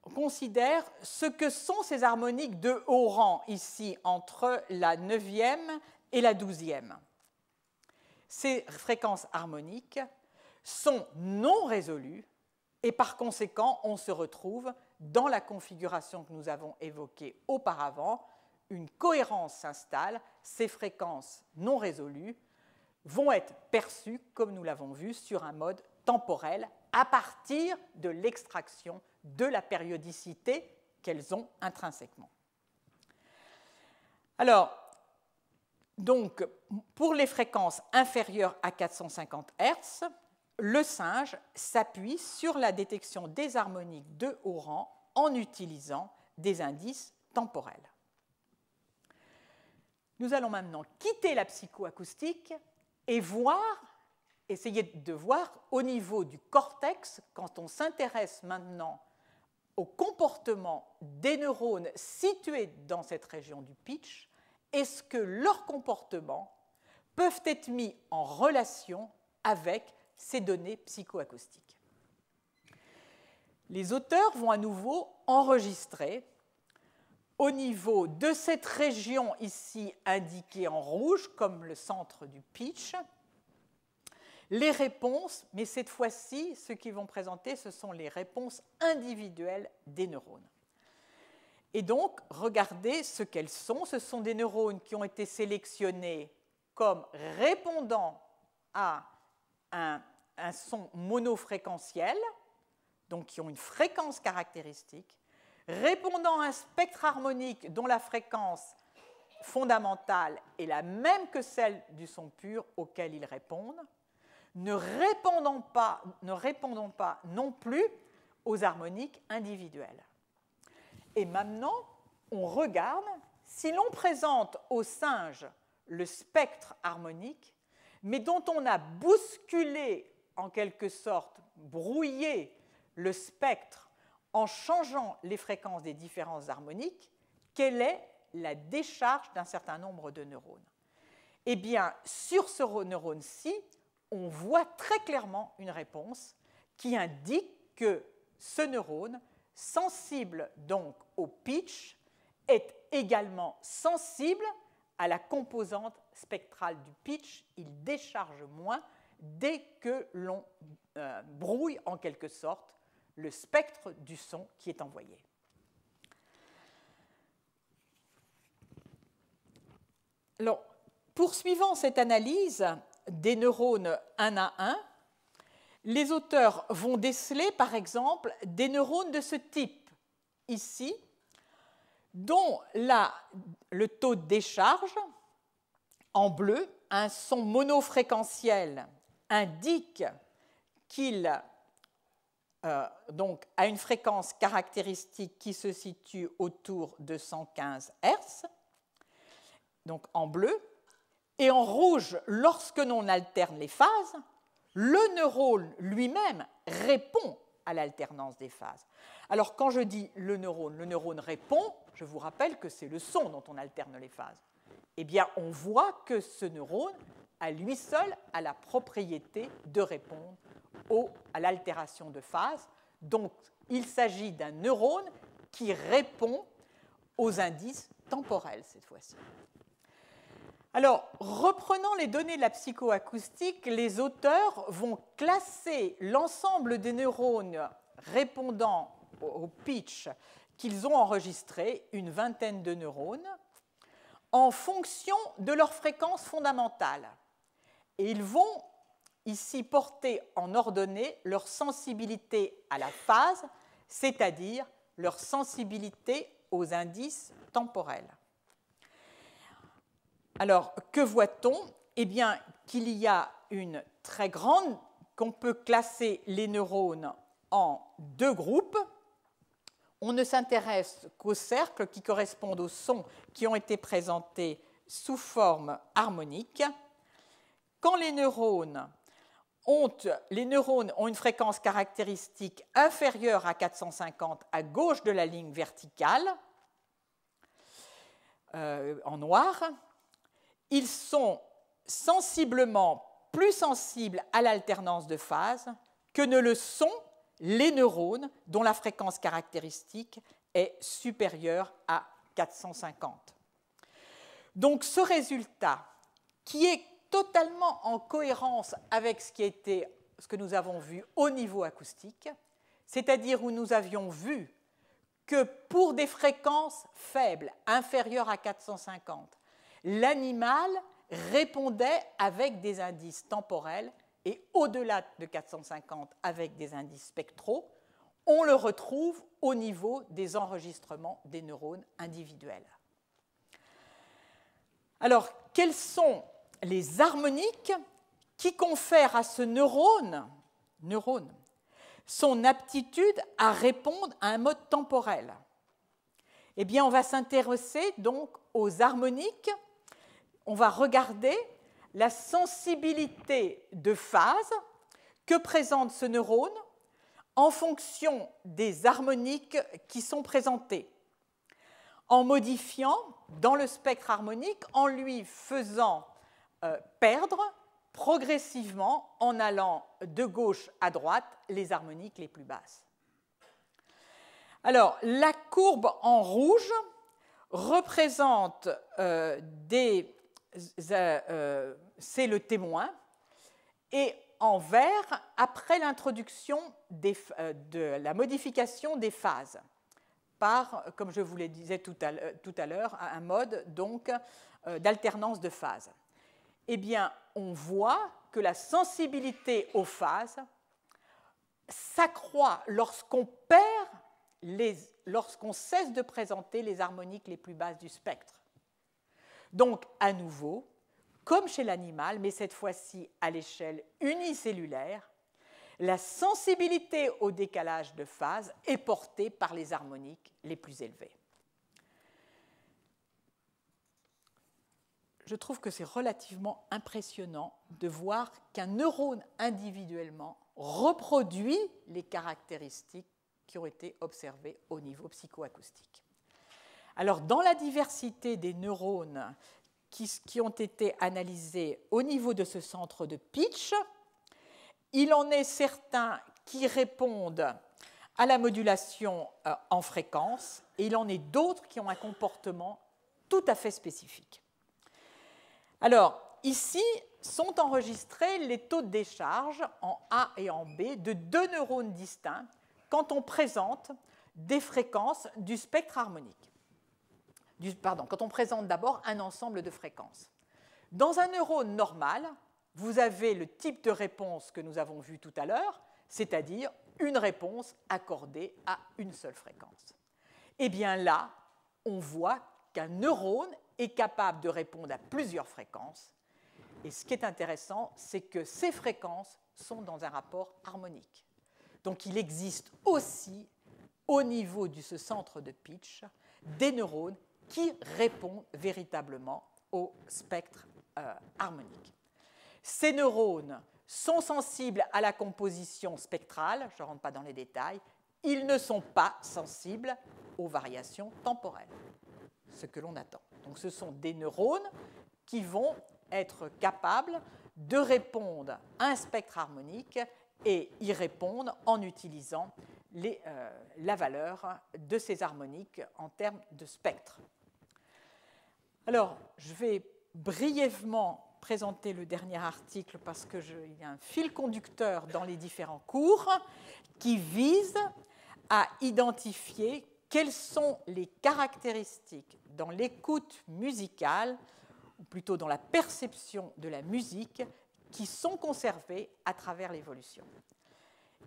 considère ce que sont ces harmoniques de haut rang, ici, entre la 9e et la 12e. Ces fréquences harmoniques sont non résolues et par conséquent, on se retrouve dans la configuration que nous avons évoquée auparavant. Une cohérence s'installe, ces fréquences non résolues vont être perçues, comme nous l'avons vu, sur un mode temporel à partir de l'extraction de la périodicité qu'elles ont intrinsèquement. Alors, donc, pour les fréquences inférieures à 450 Hz, le singe s'appuie sur la détection des harmoniques de haut rang en utilisant des indices temporels. Nous allons maintenant quitter la psychoacoustique et essayer de voir au niveau du cortex, quand on s'intéresse maintenant au comportement des neurones situés dans cette région du pitch, est-ce que leurs comportements peuvent être mis en relation avec ces données psychoacoustiques. Les auteurs vont à nouveau enregistrer au niveau de cette région ici indiquée en rouge, comme le centre du pitch, les réponses, mais cette fois-ci, ce qu'ils vont présenter, ce sont les réponses individuelles des neurones. Et donc, regardez ce qu'elles sont. Ce sont des neurones qui ont été sélectionnés comme répondant à un son monofréquentiel, donc qui ont une fréquence caractéristique, répondant à un spectre harmonique dont la fréquence fondamentale est la même que celle du son pur auquel ils répondent, ne répondant pas non plus aux harmoniques individuelles. Et maintenant, on regarde si l'on présente au singe le spectre harmonique, mais dont on a bousculé, en quelque sorte, brouillé le spectre en changeant les fréquences des différences harmoniques, quelle est la décharge d'un certain nombre de neurones? Eh bien, sur ce neurone-ci, on voit très clairement une réponse qui indique que ce neurone, sensible donc au pitch, est également sensible à la composante spectrale du pitch. Il décharge moins dès que l'on brouille en quelque sorte le spectre du son qui est envoyé. Alors, poursuivant cette analyse des neurones un à un, les auteurs vont déceler, par exemple, des neurones de ce type, ici, dont le taux de décharge, en bleu, un son monofréquentiel, indique qu'il donc, a une fréquence caractéristique qui se situe autour de 115 Hz, donc en bleu, et en rouge, lorsque l'on alterne les phases, le neurone lui-même répond à l'alternance des phases. Alors, quand je dis le neurone répond, je vous rappelle que c'est le son dont on alterne les phases. Eh bien, on voit que ce neurone, à lui seul, a la propriété de répondre à l'altération de phase. Donc, il s'agit d'un neurone qui répond aux indices temporels, cette fois-ci. Alors, reprenant les données de la psychoacoustique, les auteurs vont classer l'ensemble des neurones répondant au pitch qu'ils ont enregistré, une vingtaine de neurones, en fonction de leur fréquence fondamentale. Et ils vont ici porter en ordonnée leur sensibilité à la phase, c'est-à-dire leur sensibilité aux indices temporels. Alors, que voit-on? Eh bien, qu'il y a une très grande, qu'on peut classer les neurones en deux groupes. On ne s'intéresse qu'aux cercles qui correspondent aux sons qui ont été présentés sous forme harmonique. Quand les neurones ont une fréquence caractéristique inférieure à 450 à gauche de la ligne verticale, en noir, ils sont sensiblement plus sensibles à l'alternance de phase que ne le sont les neurones dont la fréquence caractéristique est supérieure à 450. Donc ce résultat, qui est totalement en cohérence avec ce que nous avons vu au niveau acoustique, c'est-à-dire où nous avions vu que pour des fréquences faibles, inférieures à 450, l'animal répondait avec des indices temporels et au-delà de 450 avec des indices spectraux, on le retrouve au niveau des enregistrements des neurones individuels. Alors, quelles sont les harmoniques qui confèrent à ce neurone son aptitude à répondre à un mode temporel? Eh bien, on va s'intéresser donc aux harmoniques. On va regarder la sensibilité de phase que présente ce neurone en fonction des harmoniques qui sont présentées, en modifiant dans le spectre harmonique, en lui faisant perdre progressivement, en allant de gauche à droite, les harmoniques les plus basses. Alors, la courbe en rouge représente c'est le témoin, et en vert, après l'introduction de la modification des phases, par, comme je vous le disais tout à l'heure, un mode donc d'alternance de phase. Eh bien, on voit que la sensibilité aux phases s'accroît lorsqu'on cesse de présenter les harmoniques les plus basses du spectre. Donc, à nouveau, comme chez l'animal, mais cette fois-ci à l'échelle unicellulaire, la sensibilité au décalage de phase est portée par les harmoniques les plus élevées. Je trouve que c'est relativement impressionnant de voir qu'un neurone individuellement reproduit les caractéristiques qui ont été observées au niveau psychoacoustique. Alors, dans la diversité des neurones qui ont été analysés au niveau de ce centre de pitch, il en est certains qui répondent à la modulation en fréquence et il en est d'autres qui ont un comportement tout à fait spécifique. Alors, ici sont enregistrés les taux de décharge en A et en B de deux neurones distincts quand on présente des fréquences du spectre harmonique. Quand on présente d'abord un ensemble de fréquences. Dans un neurone normal, vous avez le type de réponse que nous avons vu tout à l'heure, c'est-à-dire une réponse accordée à une seule fréquence. Et bien là, on voit qu'un neurone est capable de répondre à plusieurs fréquences. Et ce qui est intéressant, c'est que ces fréquences sont dans un rapport harmonique. Donc il existe aussi, au niveau de ce centre de pitch, des neurones qui répondent véritablement au spectre harmonique. Ces neurones sont sensibles à la composition spectrale, je ne rentre pas dans les détails, ils ne sont pas sensibles aux variations temporelles, ce que l'on attend. Donc ce sont des neurones qui vont être capables de répondre à un spectre harmonique et y répondre en utilisant la valeur de ces harmoniques en termes de spectre. Alors, je vais brièvement présenter le dernier article parce qu'il y a un fil conducteur dans les différents cours qui vise à identifier quelles sont les caractéristiques dans l'écoute musicale, ou plutôt dans la perception de la musique, qui sont conservées à travers l'évolution.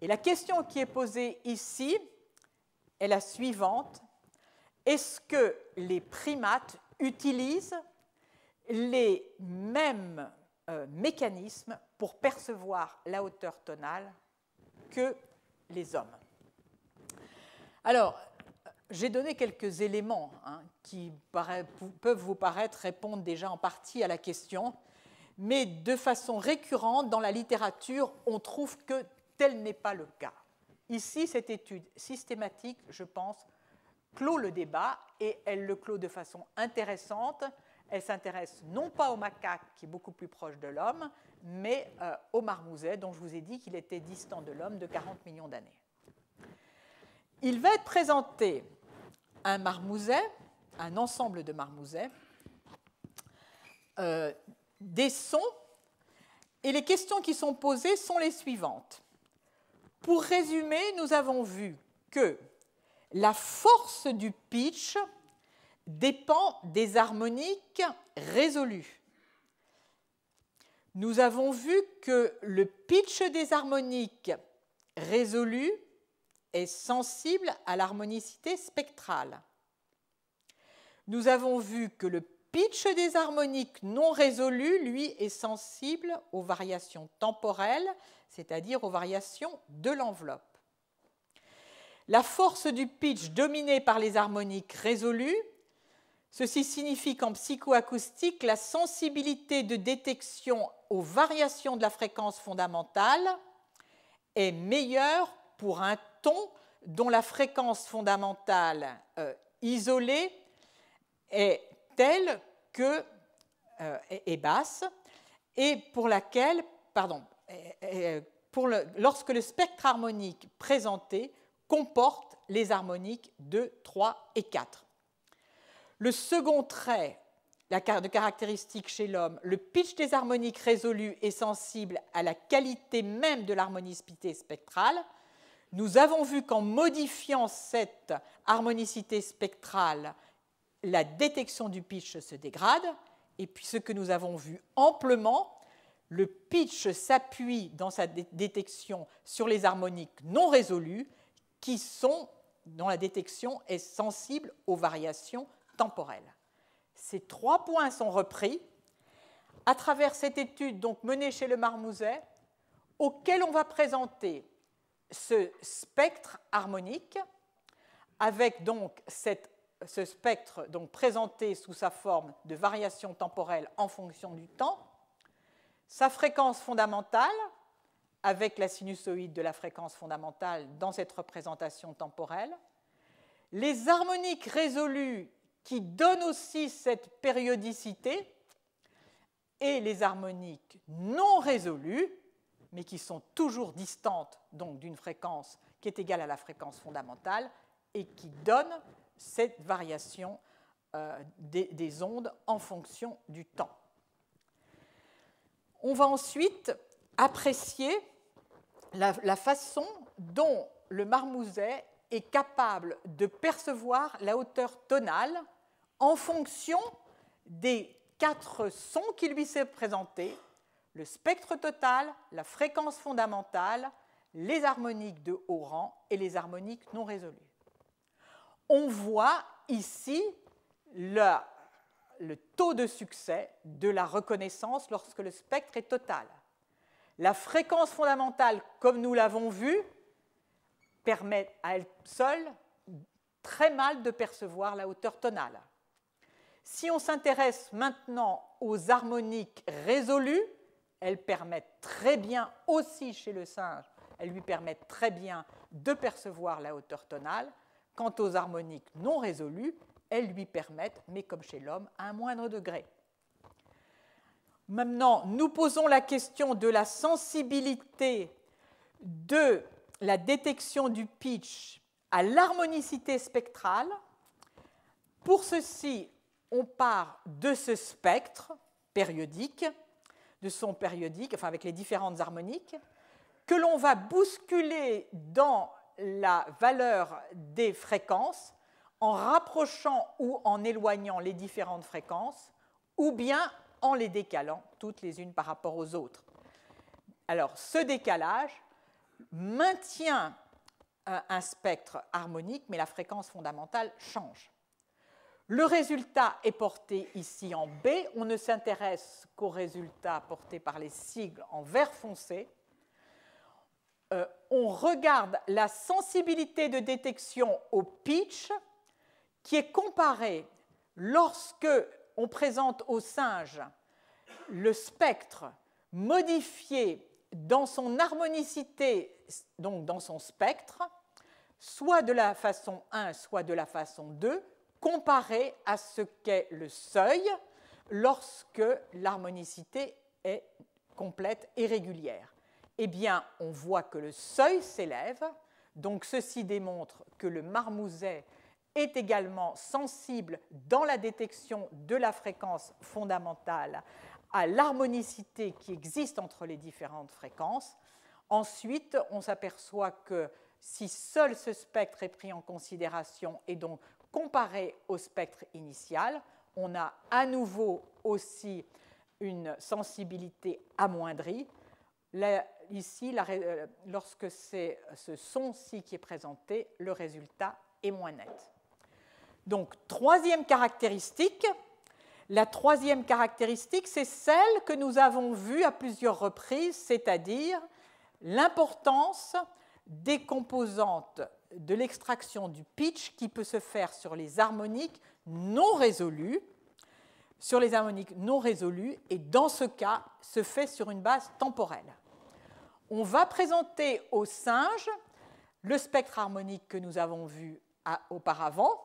Et la question qui est posée ici est la suivante. Est-ce que les primates utilisent les mêmes mécanismes pour percevoir la hauteur tonale que les hommes? Alors, j'ai donné quelques éléments qui peuvent vous paraître répondre déjà en partie à la question, mais de façon récurrente, dans la littérature, on trouve que tel n'est pas le cas. Ici, cette étude systématique, je pense, clôt le débat, et elle le clôt de façon intéressante. Elle s'intéresse non pas au macaque, qui est beaucoup plus proche de l'homme, mais au marmouset, dont je vous ai dit qu'il était distant de l'homme de 40 millions d'années. Il va être présenté un marmouset, un ensemble de marmousets, des sons, et les questions qui sont posées sont les suivantes. Pour résumer, nous avons vu que la force du pitch dépend des harmoniques résolues. Nous avons vu que le pitch des harmoniques résolues est sensible à l'harmonicité spectrale. Nous avons vu que le pitch des harmoniques non résolues, lui, est sensible aux variations temporelles, c'est-à-dire aux variations de l'enveloppe. La force du pitch dominée par les harmoniques résolues, ceci signifie qu'en psychoacoustique, la sensibilité de détection aux variations de la fréquence fondamentale est meilleure pour un ton dont la fréquence fondamentale isolée est telle que est basse et pour laquelle, lorsque le spectre harmonique présenté comporte les harmoniques 2, 3 et 4. Le second trait de caractéristique chez l'homme, le pitch des harmoniques résolues est sensible à la qualité même de l'harmonicité spectrale. Nous avons vu qu'en modifiant cette harmonicité spectrale, la détection du pitch se dégrade. Et puis ce que nous avons vu amplement, le pitch s'appuie dans sa détection sur les harmoniques non résolues dont la détection est sensible aux variations temporelles. Ces trois points sont repris à travers cette étude donc menée chez le marmouset, auquel on va présenter ce spectre harmonique, avec donc ce spectre donc présenté sous sa forme de variation temporelle en fonction du temps, sa fréquence fondamentale, avec la sinusoïde de la fréquence fondamentale dans cette représentation temporelle, les harmoniques résolues qui donnent aussi cette périodicité, et les harmoniques non résolues, mais qui sont toujours distantes donc d'une fréquence qui est égale à la fréquence fondamentale et qui donnent cette variation des ondes en fonction du temps. On va ensuite apprécier la façon dont le marmouset est capable de percevoir la hauteur tonale en fonction des 4 sons qui lui sont présentés, le spectre total, la fréquence fondamentale, les harmoniques de haut rang et les harmoniques non résolues. On voit ici le taux de succès de la reconnaissance lorsque le spectre est total. La fréquence fondamentale, comme nous l'avons vu, permet à elle seule très mal de percevoir la hauteur tonale. Si on s'intéresse maintenant aux harmoniques résolues, elles permettent très bien, aussi chez le singe, elles lui permettent très bien de percevoir la hauteur tonale. Quant aux harmoniques non résolues, elles lui permettent, mais comme chez l'homme, à un moindre degré. Maintenant, nous posons la question de la sensibilité de la détection du pitch à l'harmonicité spectrale. Pour ceci, on part de ce spectre périodique, de son périodique, enfin avec les différentes harmoniques, que l'on va bousculer dans la valeur des fréquences en rapprochant ou en éloignant les différentes fréquences, ou bien en les décalant toutes les unes par rapport aux autres. Alors, ce décalage maintient un spectre harmonique, mais la fréquence fondamentale change. Le résultat est porté ici en B. On ne s'intéresse qu'au résultat porté par les sigles en vert foncé. On regarde la sensibilité de détection au pitch qui est comparée lorsque on présente au singe le spectre modifié dans son harmonicité, donc dans son spectre, soit de la façon 1, soit de la façon 2, comparé à ce qu'est le seuil lorsque l'harmonicité est complète et régulière. Eh bien, on voit que le seuil s'élève, donc ceci démontre que le marmouset est également sensible dans la détection de la fréquence fondamentale à l'harmonicité qui existe entre les différentes fréquences. Ensuite, on s'aperçoit que si seul ce spectre est pris en considération et donc comparé au spectre initial, on a à nouveau aussi une sensibilité amoindrie. Là, ici, lorsque c'est ce son-ci qui est présenté, le résultat est moins net. Donc, troisième caractéristique. La troisième caractéristique, c'est celle que nous avons vue à plusieurs reprises, c'est-à-dire l'importance des composantes de l'extraction du pitch qui peut se faire sur les harmoniques non résolues, et dans ce cas, se fait sur une base temporelle. On va présenter au singe le spectre harmonique que nous avons vu auparavant.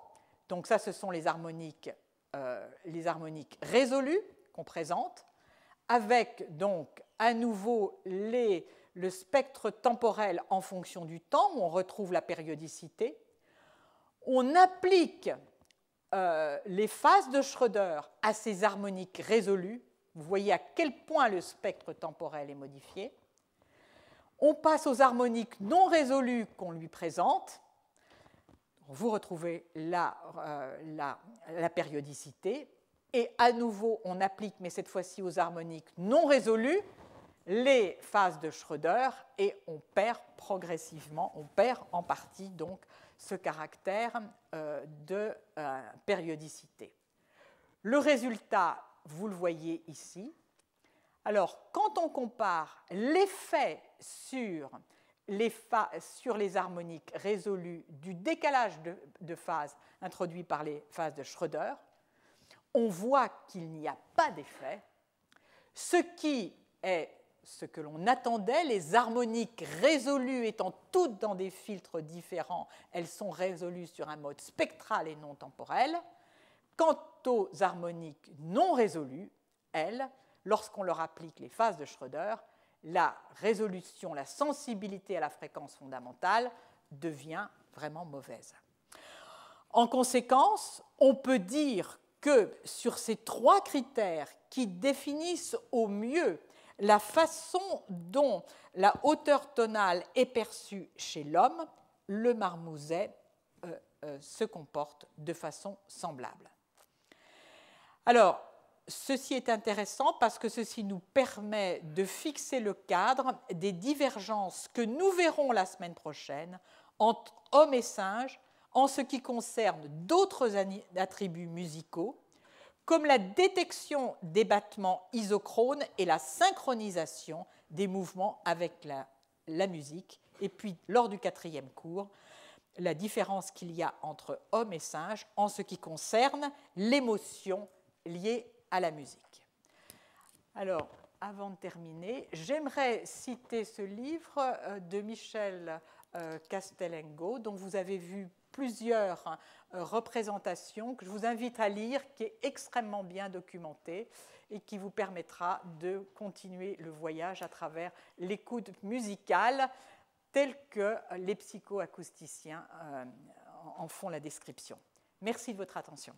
Donc ça, ce sont les harmoniques résolues qu'on présente, avec donc à nouveau le spectre temporel en fonction du temps, où on retrouve la périodicité. On applique les phases de Schröder à ces harmoniques résolues. Vous voyez à quel point le spectre temporel est modifié. On passe aux harmoniques non résolues qu'on lui présente. Vous retrouvez la périodicité. Et à nouveau, on applique, mais cette fois-ci aux harmoniques non résolues, les phases de Schröder et on perd progressivement, on perd en partie donc ce caractère de périodicité. Le résultat, vous le voyez ici. Alors, quand on compare l'effet sur les harmoniques résolues du décalage de phase introduit par les phases de Schröder, on voit qu'il n'y a pas d'effet, ce qui est ce que l'on attendait, les harmoniques résolues étant toutes dans des filtres différents, elles sont résolues sur un mode spectral et non temporel. Quant aux harmoniques non résolues, elles, lorsqu'on leur applique les phases de Schröder, la résolution, la sensibilité à la fréquence fondamentale devient vraiment mauvaise. En conséquence, on peut dire que sur ces trois critères qui définissent au mieux la façon dont la hauteur tonale est perçue chez l'homme, le marmouset se comporte de façon semblable. Alors, ceci est intéressant parce que ceci nous permet de fixer le cadre des divergences que nous verrons la semaine prochaine entre hommes et singes en ce qui concerne d'autres attributs musicaux, comme la détection des battements isochrones et la synchronisation des mouvements avec la musique. Et puis, lors du 4e cours, la différence qu'il y a entre hommes et singes en ce qui concerne l'émotion liée à la musique. Alors, avant de terminer, j'aimerais citer ce livre de Michel Castellengo, dont vous avez vu plusieurs représentations, que je vous invite à lire, qui est extrêmement bien documenté et qui vous permettra de continuer le voyage à travers l'écoute musicale telle que les psychoacousticiens en font la description. Merci de votre attention.